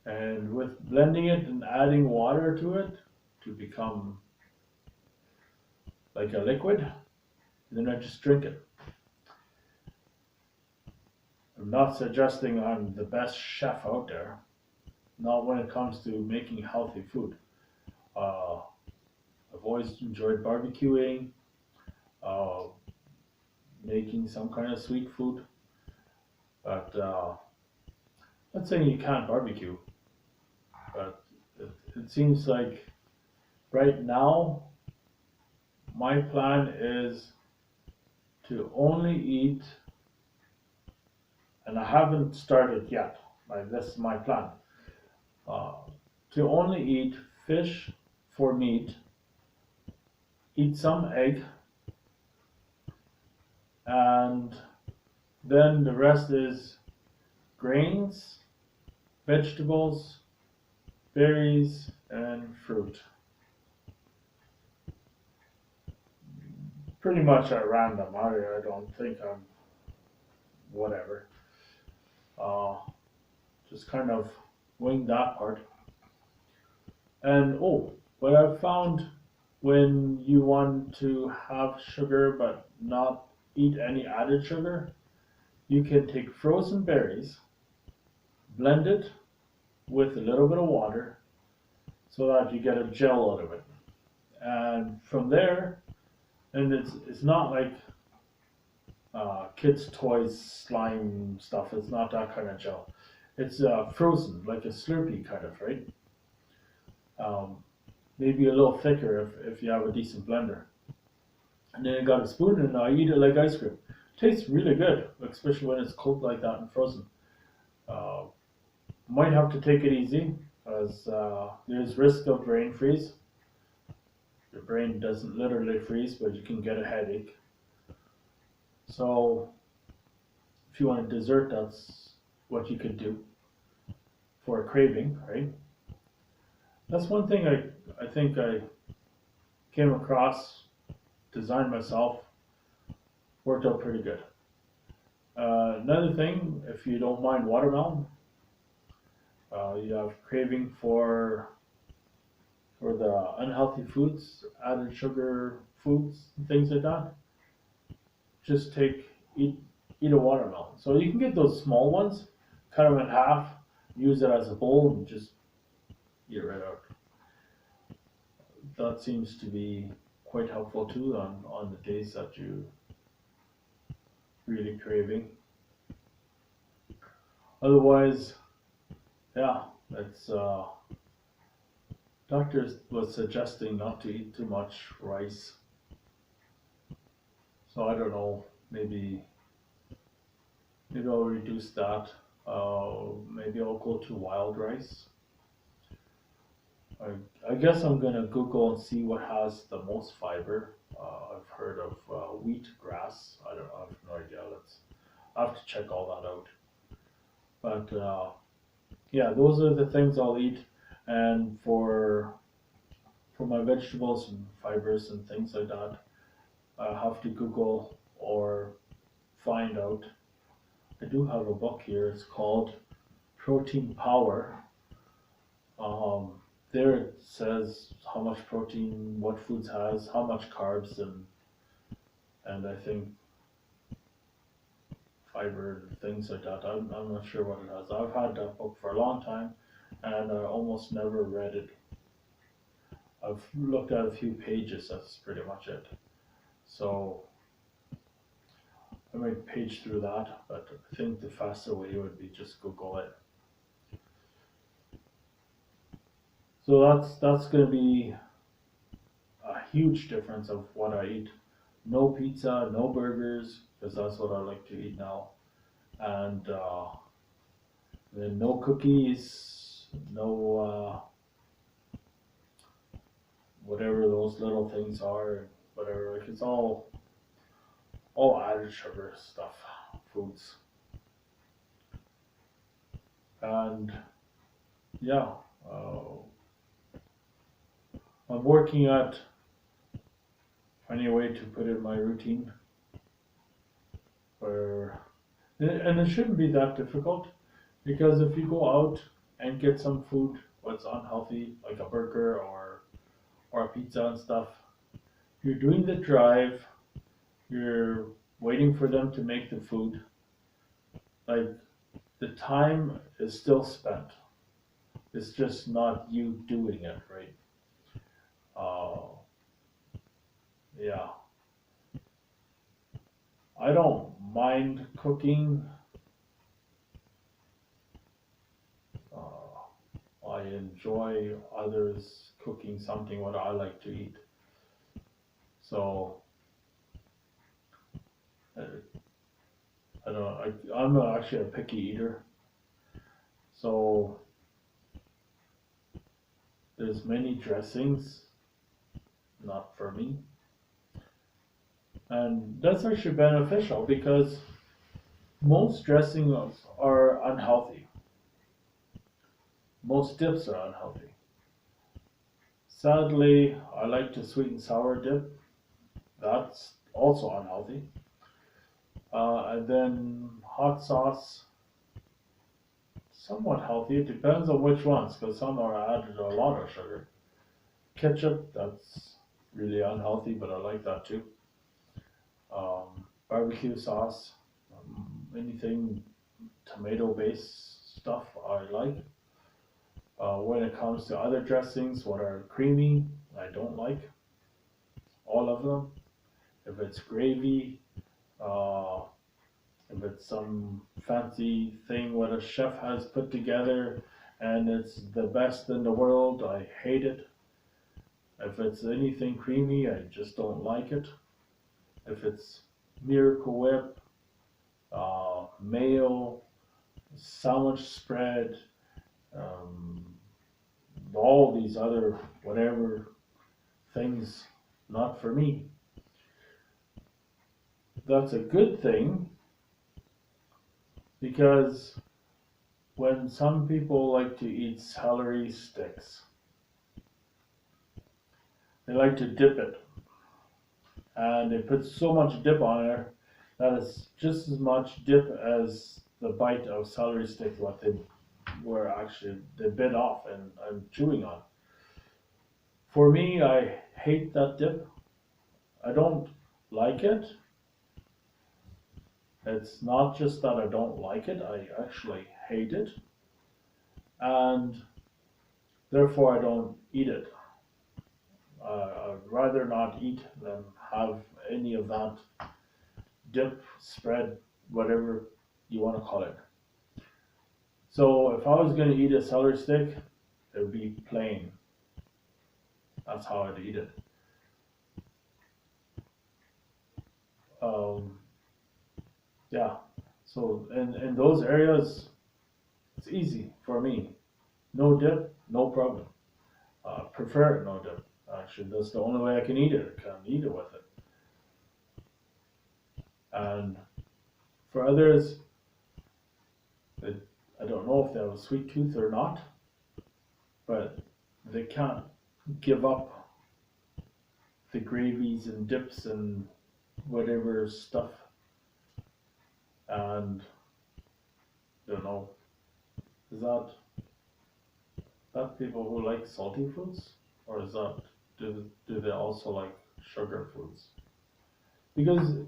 and with blending it and adding water to it to become like a liquid, then I just drink it. I'm not suggesting I'm the best chef out there, not when it comes to making healthy food. I've always enjoyed barbecuing, uh, making some kind of sweet food, but not saying you can't barbecue, but it seems like right now my plan is to only eat, and I haven't started yet, like this is my plan, to only eat fish for meat, eat some egg, and then the rest is grains, vegetables, berries, and fruit. Pretty much at random. I don't think I'm whatever. Just kind of wing that part. And what I've found when you want to have sugar but not eat any added sugar, you can take frozen berries, blend it with a little bit of water so that you get a gel out of it. And from there, and it's not like kids' toys slime stuff. It's not that kind of gel. It's frozen, like a Slurpee kind of, right? Maybe a little thicker if you have a decent blender. And then I got a spoon and I eat it like ice cream. Tastes really good, especially when it's cold like that and frozen. Might have to take it easy as there's risk of brain freeze. Your brain doesn't literally freeze, but you can get a headache. So if you want a dessert, that's what you could do for a craving, right? That's one thing I think I came across, designed myself, worked out pretty good. Another thing, if you don't mind watermelon, you have craving for the unhealthy foods, added sugar foods, and things like that. Just eat a watermelon. So you can get those small ones, cut them in half, use it as a bowl, and just eat it right out. That seems to be quite helpful too on the days that you really craving. Otherwise, yeah, it's doctors was suggesting not to eat too much rice. So I don't know, maybe I'll reduce that. Maybe I'll go to wild rice. I guess I'm gonna Google and see what has the most fiber. I've heard of wheat grass. I don't know. I have no idea. I have to check all that out. But yeah, those are the things I'll eat. And for my vegetables and fibers and things like that, I have to Google or find out. I do have a book here. It's called Protein Power. Um, there it says how much protein what foods has, how much carbs, and I think fiber and things like that. I'm not sure what it has. I've had that book for a long time, and I almost never read it. I've looked at a few pages. That's pretty much it. So I might page through that, but I think the faster way would be just Google it. So that's going to be a huge difference of what I eat. No pizza, no burgers, because that's what I like to eat now, and then no cookies, no whatever those little things are, whatever. Like it's all added sugar stuff, foods, and yeah, uh, I'm working at finding a way to put it in my routine where, and it shouldn't be that difficult because if you go out and get some food what's unhealthy like a burger or a pizza and stuff, you're doing the drive, you're waiting for them to make the food, like the time is still spent. It's just not you doing it, right? uh, yeah, I don't mind cooking. I enjoy others cooking something what I like to eat. So uh, I don't know. I'm actually a picky eater. So there's many dressings not for me, and that's actually beneficial because most dressings are unhealthy. Most dips are unhealthy. Sadly, I like to sweet and sour dip. That's also unhealthy. And then hot sauce, somewhat healthy. It depends on which ones, because some are added a lot of sugar. Ketchup, that's really unhealthy, but I like that too. Barbecue sauce, anything tomato-based stuff I like. When it comes to other dressings, what are creamy, I don't like all of them. If it's gravy, uh, if it's some fancy thing what a chef has put together and it's the best in the world, I hate it. If it's anything creamy, I just don't like it. If it's Miracle Whip, mayo, sandwich spread, um, all these other whatever things, not for me. that's a good thing because when some people like to eat celery sticks, they like to dip it, and they put so much dip on there that it's just as much dip as the bite of celery stick what they were actually they bit off and chewing on. For me, I hate that dip. I don't like it. It's not just that I don't like it, I actually hate it, and therefore I don't eat it. I'd rather not eat than have any of that dip, spread, whatever you want to call it. So if I was going to eat a celery stick, it would be plain. That's how I'd eat it. Um, yeah. So in those areas, it's easy for me. No dip, no problem. Prefer it no dip. Actually, that's the only way I can eat it. I can't eat it with it. And for others, it, I don't know if they have a sweet tooth or not, but they can't give up the gravies and dips and whatever stuff. And I don't know, is that people who like salty foods, or is that do they also like sugar foods? Because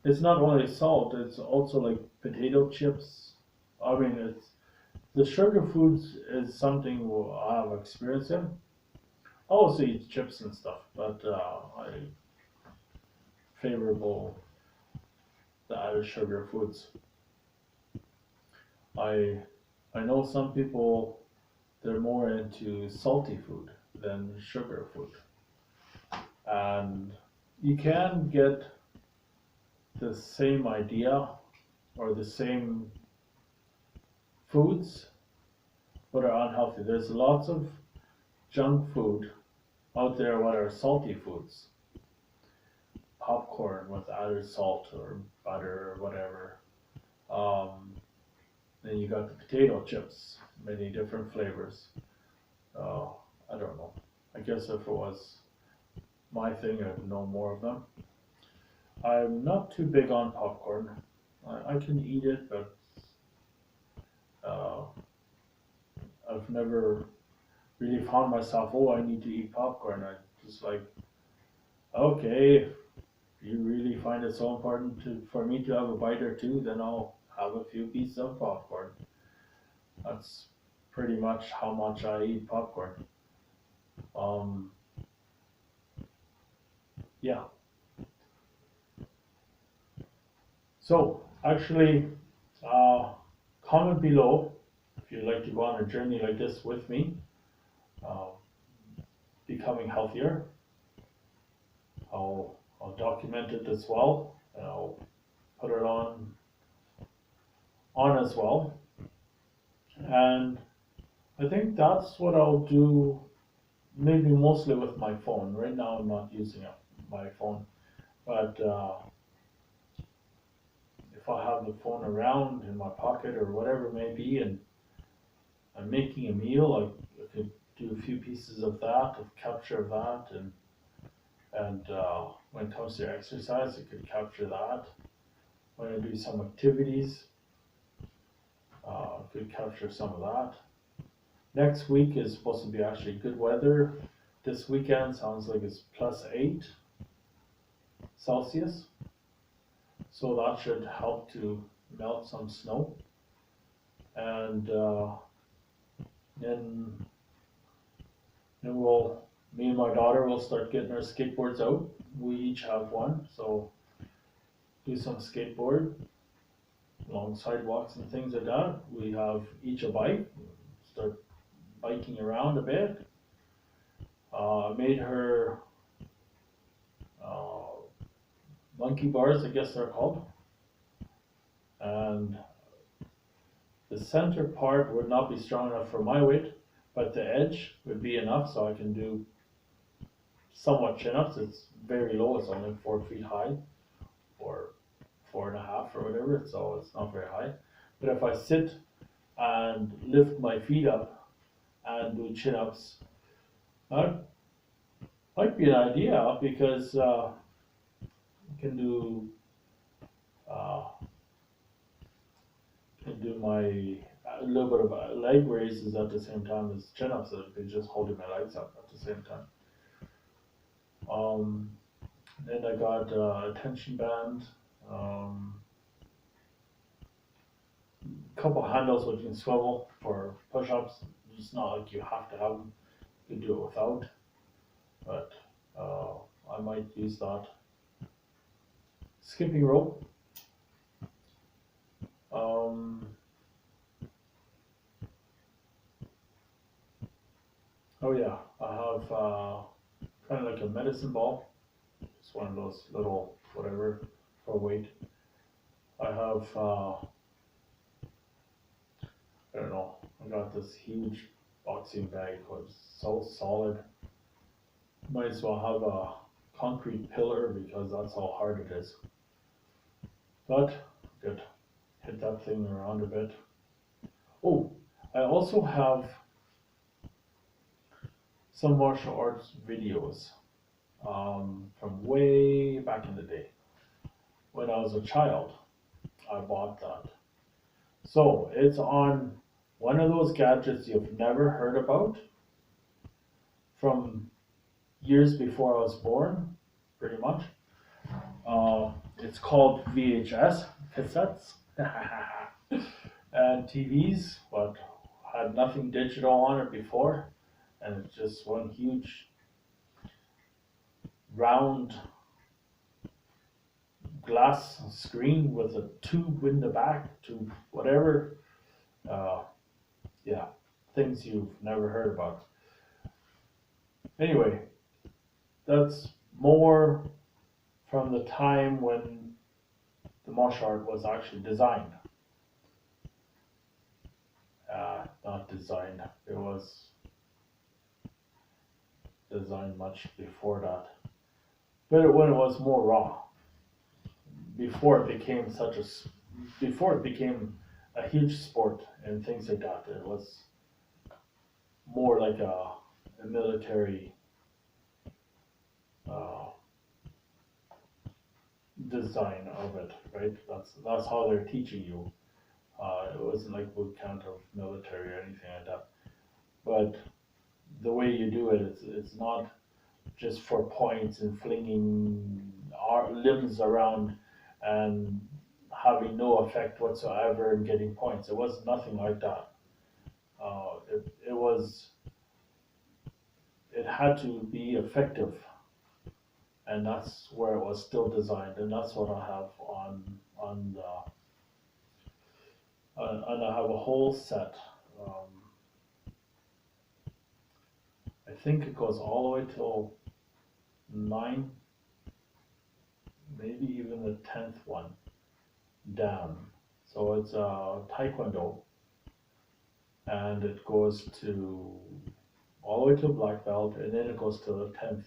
it's not only salt; it's also like potato chips. I mean, it's the sugar foods is something I have experience in. I also eat chips and stuff, but I favorable the added sugar foods. I I know some people they're more into salty food than sugar food, and you can get the same idea or the same foods but are unhealthy. There's lots of junk food out there what are salty foods. Popcorn with added salt or butter or whatever. Um, then you got the potato chips, many different flavors. Uh, I don't know. I guess if it was my thing, I'd know more of them. I'm not too big on popcorn. I can eat it, but uh, I've never really found myself, oh, I need to eat popcorn. I just like, okay, you really find it so important for me to have a bite or two, then I'll have a few pieces of popcorn. That's pretty much how much I eat popcorn. Um, yeah. So actually, uh, comment below if you'd like to go on a journey like this with me, uh, becoming healthier. I'll document it as well, and I'll put it on as well. And I think that's what I'll do, maybe mostly with my phone. Right now, I'm not using my phone, but if I have the phone around in my pocket or whatever it may be, and I'm making a meal, I could do a few pieces of that, of capture that, and when it comes to exercise, I could capture that. When I do some activities, I could capture some of that. Next week is supposed to be actually good weather. This weekend sounds like it's +8 Celsius, so that should help to melt some snow. And then then me and my daughter will start getting our skateboards out. We each have one, so do some skateboard along sidewalks and things like that. We have each a bike, start biking around a bit. Made her uh, monkey bars, I guess they're called, and the center part would not be strong enough for my weight, but the edge would be enough so I can do somewhat chin-ups. It's very low, it's only 4 feet high, or 4.5 or whatever, so it's not very high. But if I sit and lift my feet up and do chin-ups, that might be an idea because I uh, can do my a little bit of leg raises at the same time as chin-ups. I'd be just holding my legs up at the same time. Um, then I got a tension band, couple handles which you can swivel for push-ups. It's not like you have to have them. You can do it without, but I might use that. Skipping rope. Um, oh yeah, I have kind of like a medicine ball. It's one of those little whatever for weight. I have I don't know. I got this huge boxing bag. It was so solid. Might as well have a concrete pillar because that's how hard it is. But good. Hit that thing around a bit. Oh, I also have some martial arts videos from way back in the day. When I was a child, I bought that. So it's on one of those gadgets you've never heard about from years before I was born, pretty much. It's called VHS cassettes and TVs, but had nothing digital on it before, and it's just one huge round glass screen with a tube in the back to whatever. Uh, yeah, things you've never heard about. Anyway, that's more from the time when the martial art was actually designed. Not designed, it was designed much before that. But when it was more raw, before it became before it became a huge sport and things like that, it was more like a military uh, design of it, right? That's how they're teaching you. It wasn't like boot camp of military or anything like that. But the way you do it, it's not just for points and flinging our limbs around and having no effect whatsoever and getting points. It was nothing like that. It had to be effective, and that's where it was still designed, and that's what I have on the and I have a whole set. Um, I think it goes all the way till 9, maybe even the 10th one down. So it's Taekwondo, and it goes to all the way to black belt, and then it goes to the 10th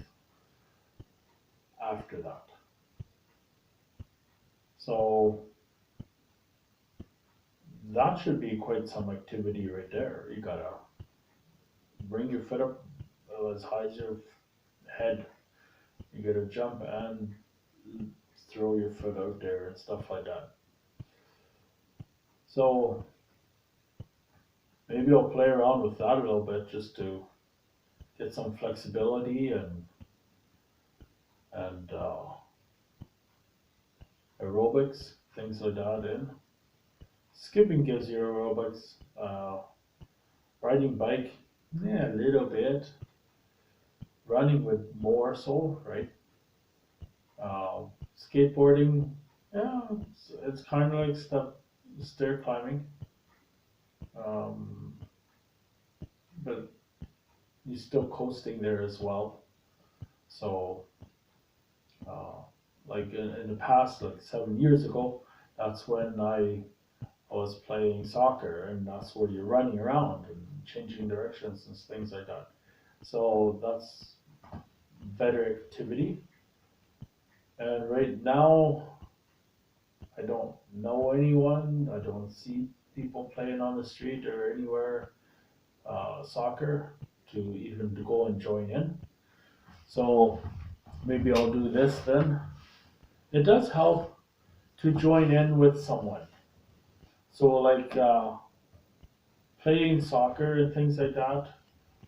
after that. So that should be quite some activity right there. You gotta bring your foot up as high as your head. You gotta jump and throw your foot out there and stuff like that. So maybe I'll play around with that a little bit just to get some flexibility and aerobics, things like that in. Skipping gives you aerobics. Riding bike, yeah, a little bit. Running with more so, right? Uh, Skateboarding, yeah, it's kind of like stair climbing, um, but you're still coasting there as well. So, uh, like in the past, like 7 years ago, that's when I was playing soccer, and that's where you're running around and changing directions and things like that. So that's better activity. And right now, I don't know anyone. I don't see people playing on the street or anywhere soccer to even to go and join in. So maybe I'll do this then. It does help to join in with someone. So like playing soccer and things like that,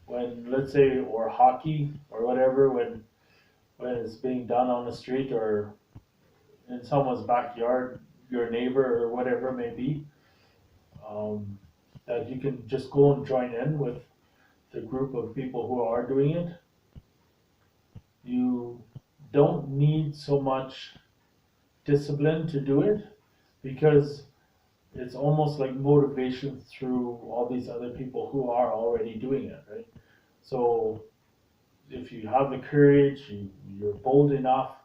when let's say or hockey or whatever, when it's being done on the street or in someone's backyard, your neighbor or whatever it may be, um, that you can just go and join in with the group of people who are doing it. You don't need so much discipline to do it because it's almost like motivation through all these other people who are already doing it, right? So if you have the courage, you're bold enough,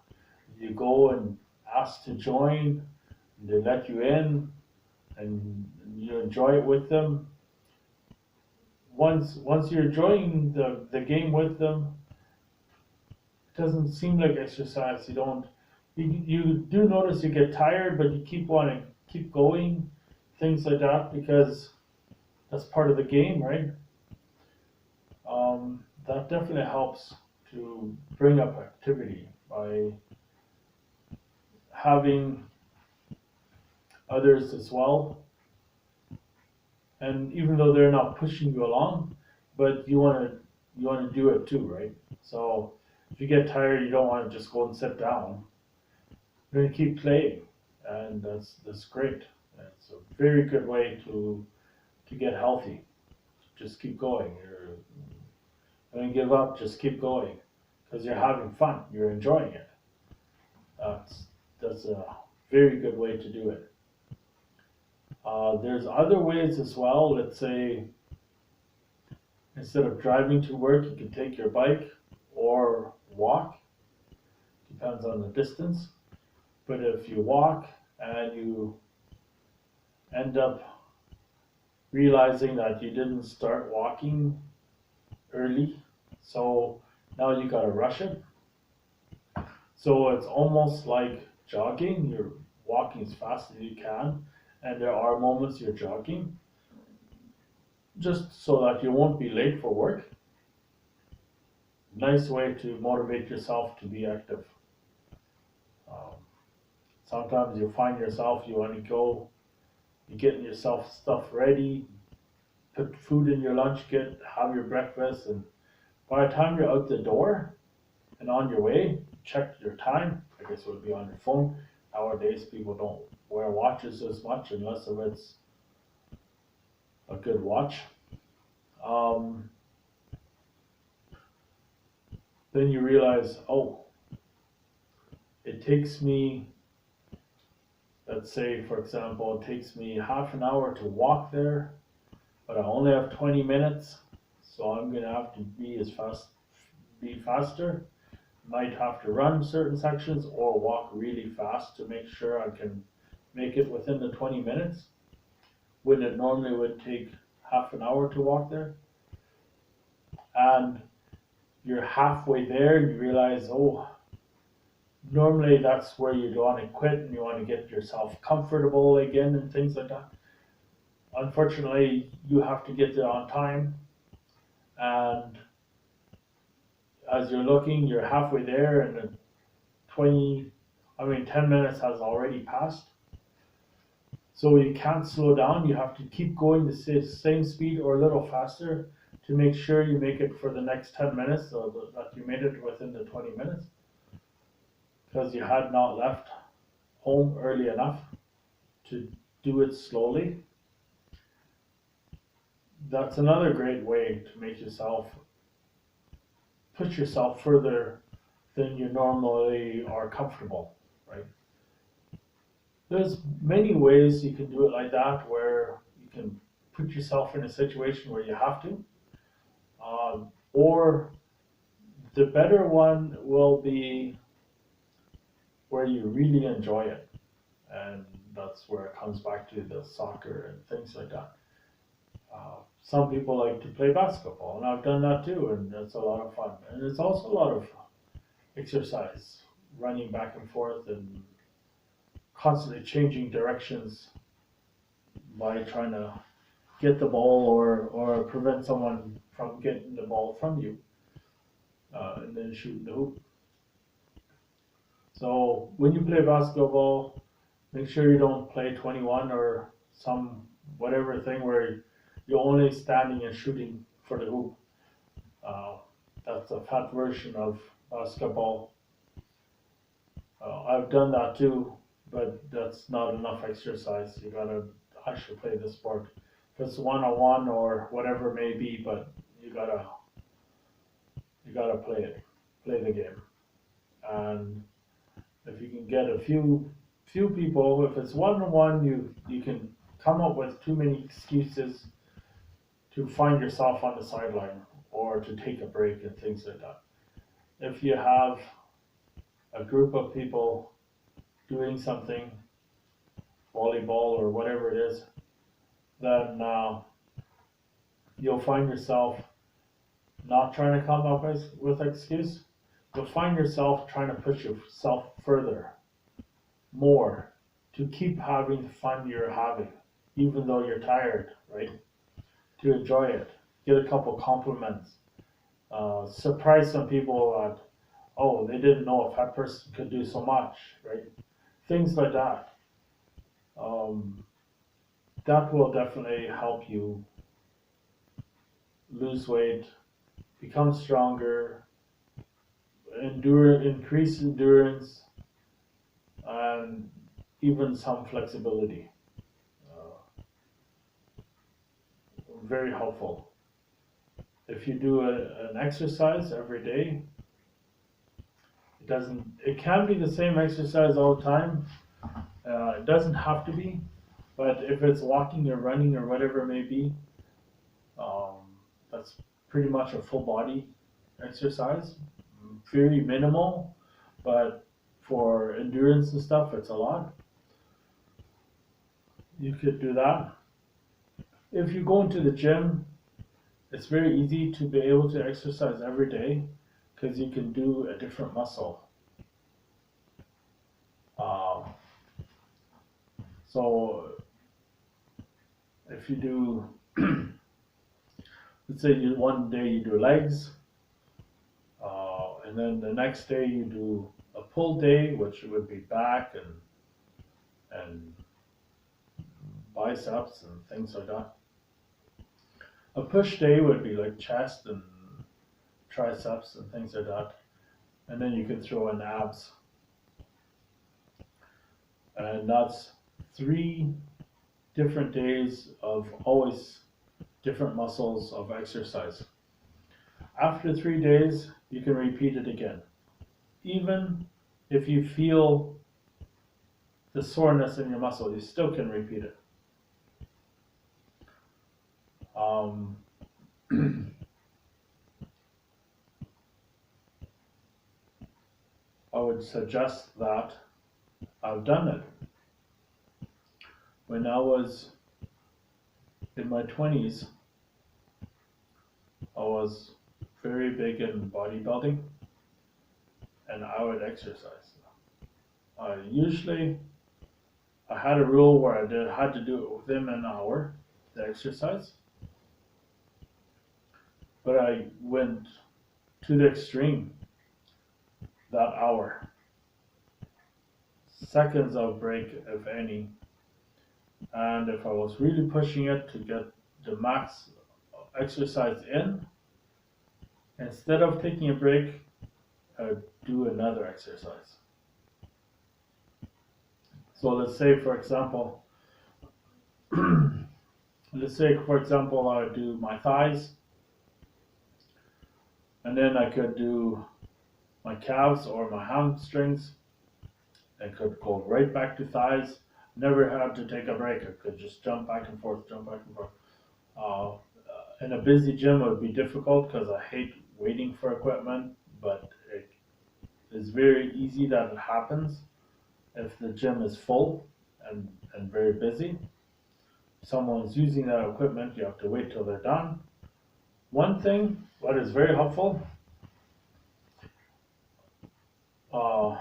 you go and ask to join, they let you in, and you enjoy it with them. Once you're enjoying the game with them, it doesn't seem like exercise. You do notice you get tired, but you keep wanting keep going, things like that, because that's part of the game, right? That definitely helps to bring up activity by having others as well. And even though they're not pushing you along, but you want to do it too, right? So if you get tired, you don't want to just go and sit down. You're going to keep playing, and that's great. It's a very good way to get healthy. Just keep going. You're going to give up. Just keep going because you're having fun. You're enjoying it. That's a very good way to do it. There's other ways as well. Let's say instead of driving to work, you can take your bike or walk. Depends on the distance. But if you walk and you end up realizing that you didn't start walking early, so now you gotta rush it. So it's almost like jogging. You're walking as fast as you can, and there are moments you're jogging, just so that you won't be late for work. Nice way to motivate yourself to be active. Um, Sometimes you find yourself you want to go, you're getting yourself stuff ready, put food in your lunch kit, have your breakfast, and by the time you're out the door and on your way, check your time. I guess it would be on your phone. Nowadays, people don't wear watches as much unless if it's a good watch. Um, then you realize, oh, it takes me, let's say, for example, it takes me half an hour to walk there, but I only have 20 minutes, so I'm going to have to be faster. Might have to run certain sections or walk really fast to make sure I can make it within the 20 minutes when it normally would take half an hour to walk there. And you're halfway there and you realize, oh, normally that's where you want to quit and you want to get yourself comfortable again and things like that. Unfortunately, you have to get there on time, and as you're looking, you're halfway there, and then 10 minutes has already passed. So you can't slow down. You have to keep going the same speed or a little faster to make sure you make it for the next 10 minutes, so that you made it within the 20 minutes, because you had not left home early enough to do it slowly. That's another great way to make yourself push yourself further than you normally are comfortable, right? There's many ways you can do it like that, where you can put yourself in a situation where you have to, or the better one will be where you really enjoy it, and that's where it comes back to the soccer and things like that. Some people like to play basketball, and I've done that too, and it's a lot of fun. And it's also a lot of exercise, running back and forth and constantly changing directions by trying to get the ball or prevent someone from getting the ball from you and then shooting the hoop. So when you play basketball, make sure you don't play 21 or some whatever thing where you're only standing and shooting for the hoop. Uh, that's a fat version of basketball. I've done that too, but that's not enough exercise. You gotta actually play the sport. If it's one on one or whatever it may be, but you gotta play the game. And if you can get a few people, if it's one on one, you can come up with too many excuses to find yourself on the sideline or to take a break and things like that. If you have a group of people doing something, volleyball or whatever it is, then you'll find yourself not trying to come up with excuse. You'll find yourself trying to push yourself further, more, to keep having the fun you're having, even though you're tired, right? To enjoy it, get a couple compliments, surprise some people that, oh, they didn't know a fat person could do so much, right? Things like that. Um, that will definitely help you lose weight, become stronger, increase endurance, and even some flexibility. Uh, Very helpful. If you do an exercise every day, it can be the same exercise all the time. It doesn't have to be, but if it's walking or running or whatever it may be, um, that's pretty much a full body exercise. Very minimal, but for endurance and stuff, it's a lot. You could do that. If you go into the gym, it's very easy to be able to exercise every day because you can do a different muscle. Um, so if you do, let's say one day you do legs, and then the next day you do a pull day, which would be back and biceps and things like that. A push day would be like chest and triceps and things like that. And then you can throw in abs. And that's 3 different days of always different muscles of exercise. After 3 days, you can repeat it again. Even if you feel the soreness in your muscle, you still can repeat it. I would suggest that. I've done it. When I was in my 20s, I was very big in bodybuilding and I would exercise. Usually, I had a rule where I had to do it within an hour, the exercise. But I went to the extreme that hour. Seconds of break, if any. And if I was really pushing it to get the max exercise in, instead of taking a break, I'd do another exercise. So let's say, for example, I do my thighs, and then I could do my calves or my hamstrings. I could go right back to thighs. Never had to take a break. I could just jump back and forth, jump back and forth. In a busy gym, it would be difficult because I hate waiting for equipment, but it is very easy that it happens if the gym is full and very busy. If someone's using that equipment, you have to wait till they're done. One thing, what is very helpful, uh,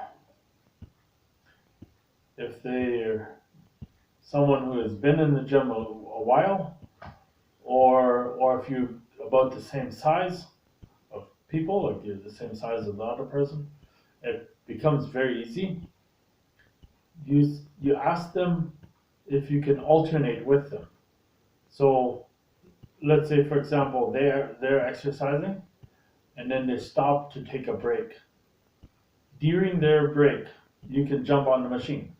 if they're someone who has been in the gym a while, or if you're about the same size of people, like you're the same size as the other person, it becomes very easy. You ask them if you can alternate with them. So let's say, for example, they're exercising and then they stop to take a break. During their break, you can jump on the machine,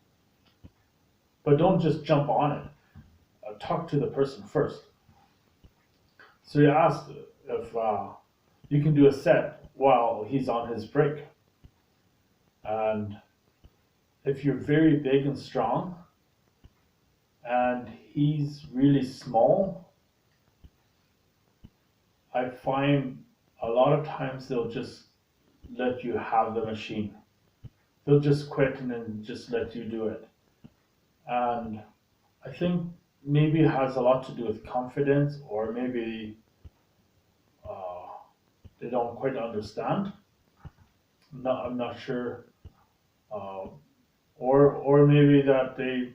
but don't just jump on it. Talk to the person first. So you ask if you can do a set while he's on his break. And if you're very big and strong and he's really small, I find a lot of times they'll just let you have the machine. They'll just quit and then just let you do it. And I think maybe it has a lot to do with confidence, or maybe uh, they don't quite understand. I'm not sure. Uh, or maybe that they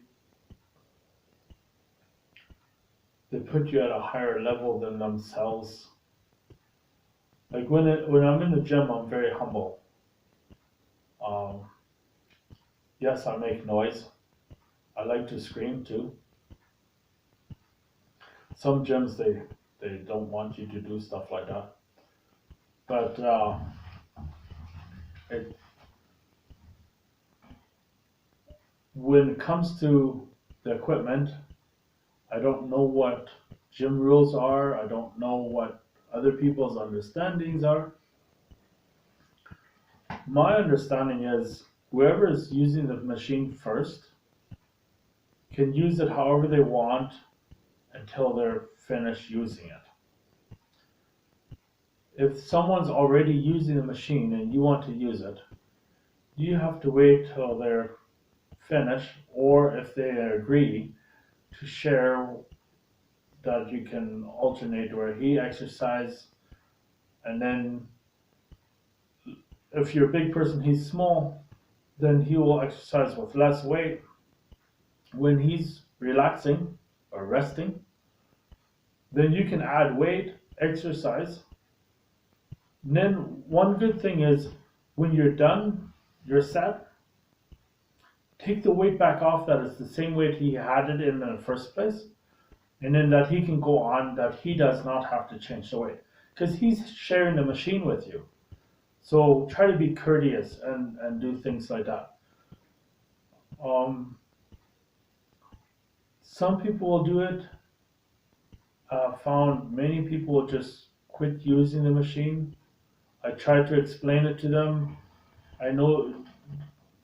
put you at a higher level than themselves. Like when I'm in the gym, I'm very humble. Um, yes, I make noise. I like to scream too. Some gyms they don't want you to do stuff like that. But it, when it comes to the equipment, I don't know what gym rules are. I don't know what other people's understandings are. My understanding is whoever is using the machine first can use it however they want until they're finished using it. If someone's already using the machine and you want to use it, you have to wait till they're finished, or if they agree to share, that you can alternate where he exercise, and then if you're a big person, he's small, then he will exercise with less weight. When he's relaxing or resting, then you can add weight, exercise. And then one good thing is when you're done, you're set, take the weight back off that it's the same weight he had it in the first place. And then that he can go on, that he does not have to change the weight. Because he's sharing the machine with you. So try to be courteous and do things like that. Um, some people will do it. Found many people will just quit using the machine. I tried to explain it to them. I know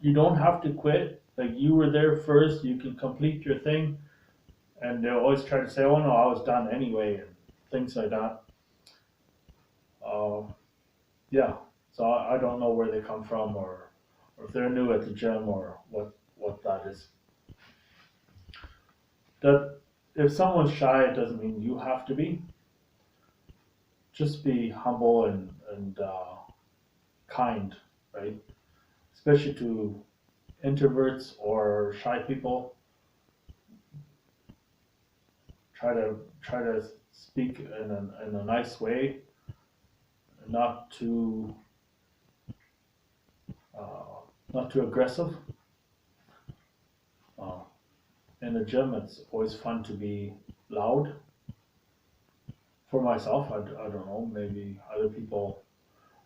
you don't have to quit. Like you were there first, you can complete your thing. And they'll always try to say, "Oh no, I was done anyway," and things like that. Uh, yeah. So I don't know where they come from, or if they're new at the gym, or what that is. That if someone's shy, it doesn't mean you have to be. Just be humble and kind, right? Especially to introverts or shy people. Try to speak in a nice way, not too uh, not too aggressive. Uh, in the gym, it's always fun to be loud. For myself, I don't know. Maybe other people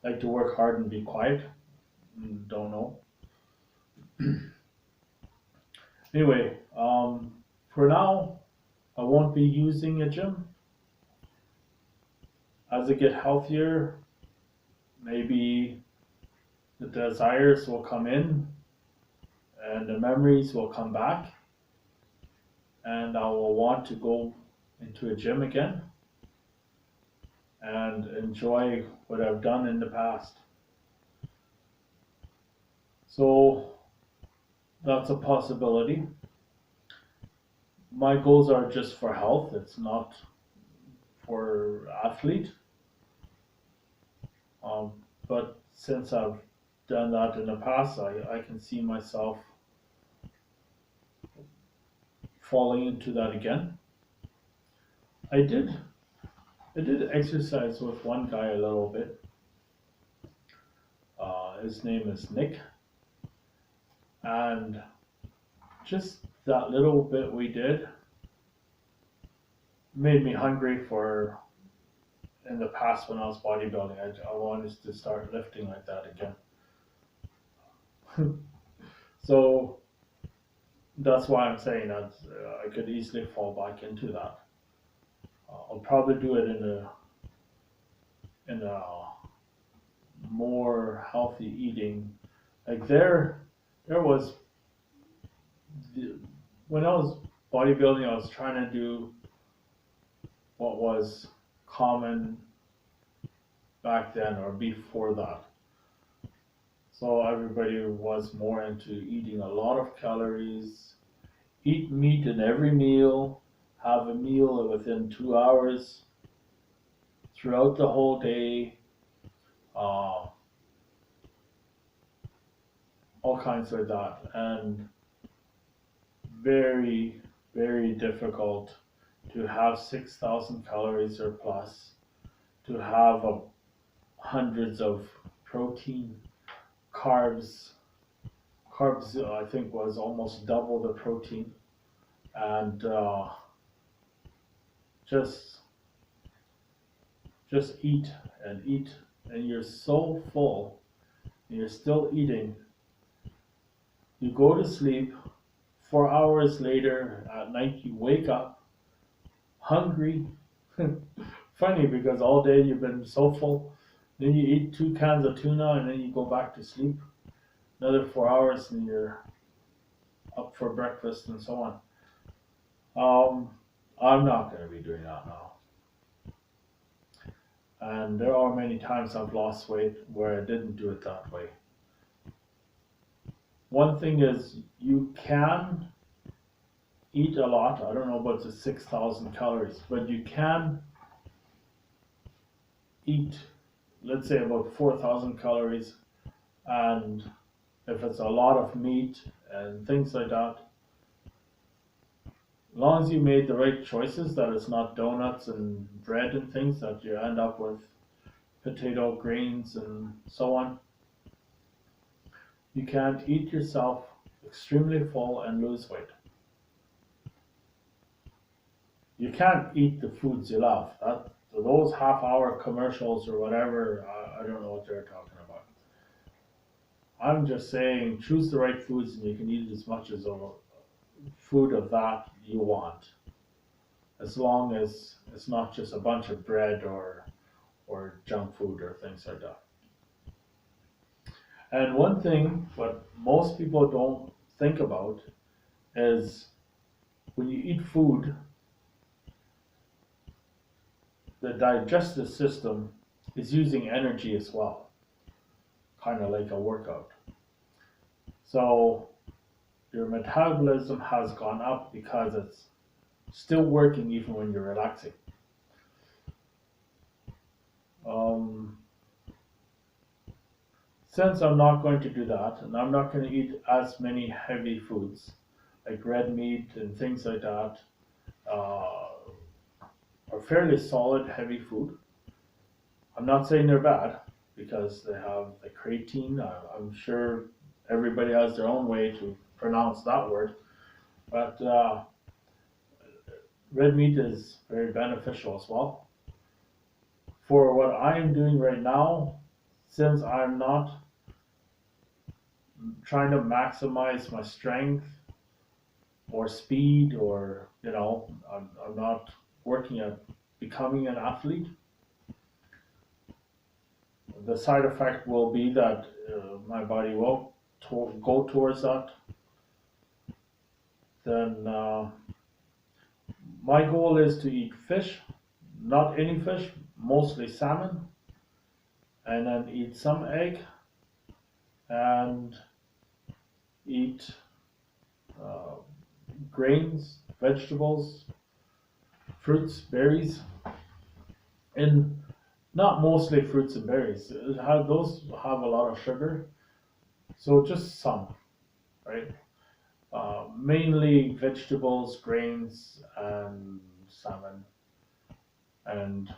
like to work hard and be quiet. Don't know. Anyway, for now, I won't be using a gym. As I get healthier, maybe the desires will come in and the memories will come back, and I will want to go into a gym again and enjoy what I've done in the past. So that's a possibility. My goals are just for health, it's not for athlete. Um, but since I've done that in the past, I can see myself falling into that again. I did I did exercise with one guy a little bit. His name is Nick, and just that little bit we did made me hungry for in the past when I was bodybuilding. I wanted to start lifting like that again. So that's why I'm saying that I could easily fall back into that. I'll probably do it in a more healthy eating. Like there was when I was bodybuilding, I was trying to do what was common back then or before that. So everybody was more into eating a lot of calories, eat meat in every meal, have a meal within 2 hours throughout the whole day, uh, all kinds like that, and very, very difficult to have 6,000 calories or plus, to have hundreds of protein, carbs. Carbs, I think, was almost double the protein, and just just eat and eat, and you're so full, and you're still eating. You go to sleep. 4 hours later at night, you wake up hungry. Funny because all day you've been so full. Then you eat 2 cans of tuna, and then you go back to sleep. Another 4 hours, and you're up for breakfast and so on. I'm not going to be doing that now. And there are many times I've lost weight where I didn't do it that way. One thing is you can eat a lot. I don't know about the 6,000 calories, but you can eat, let's say, about 4,000 calories. And if it's a lot of meat and things like that, as long as you made the right choices, that it's not donuts and bread and things that you end up with potato grains and so on, you can't eat yourself extremely full and lose weight. You can't eat the foods you love. Those half-hour commercials or whatever, I don't know what they're talking about. I'm just saying, choose the right foods, and you can eat as much as food of that you want, as long as it's not just a bunch of bread or junk food or things like that. And one thing what most people don't think about is when you eat food, the digestive system is using energy as well, kind of like a workout. So your metabolism has gone up because it's still working even when you're relaxing. Since I'm not going to do that, and I'm not going to eat as many heavy foods like red meat and things like that, are fairly solid heavy food. I'm not saying they're bad because they have the creatine. I'm sure everybody has their own way to pronounce that word, but red meat is very beneficial as well. For what I'm doing right now, since I'm not trying to maximize my strength or speed, or I'm not working at becoming an athlete, the side effect will be that my body will go towards that. Then my goal is to eat fish, not any fish, mostly salmon, and then eat some egg, and eat grains, vegetables, fruits, berries, and not mostly fruits and berries. Those have a lot of sugar, so just some, right? mainly vegetables, grains, and salmon. And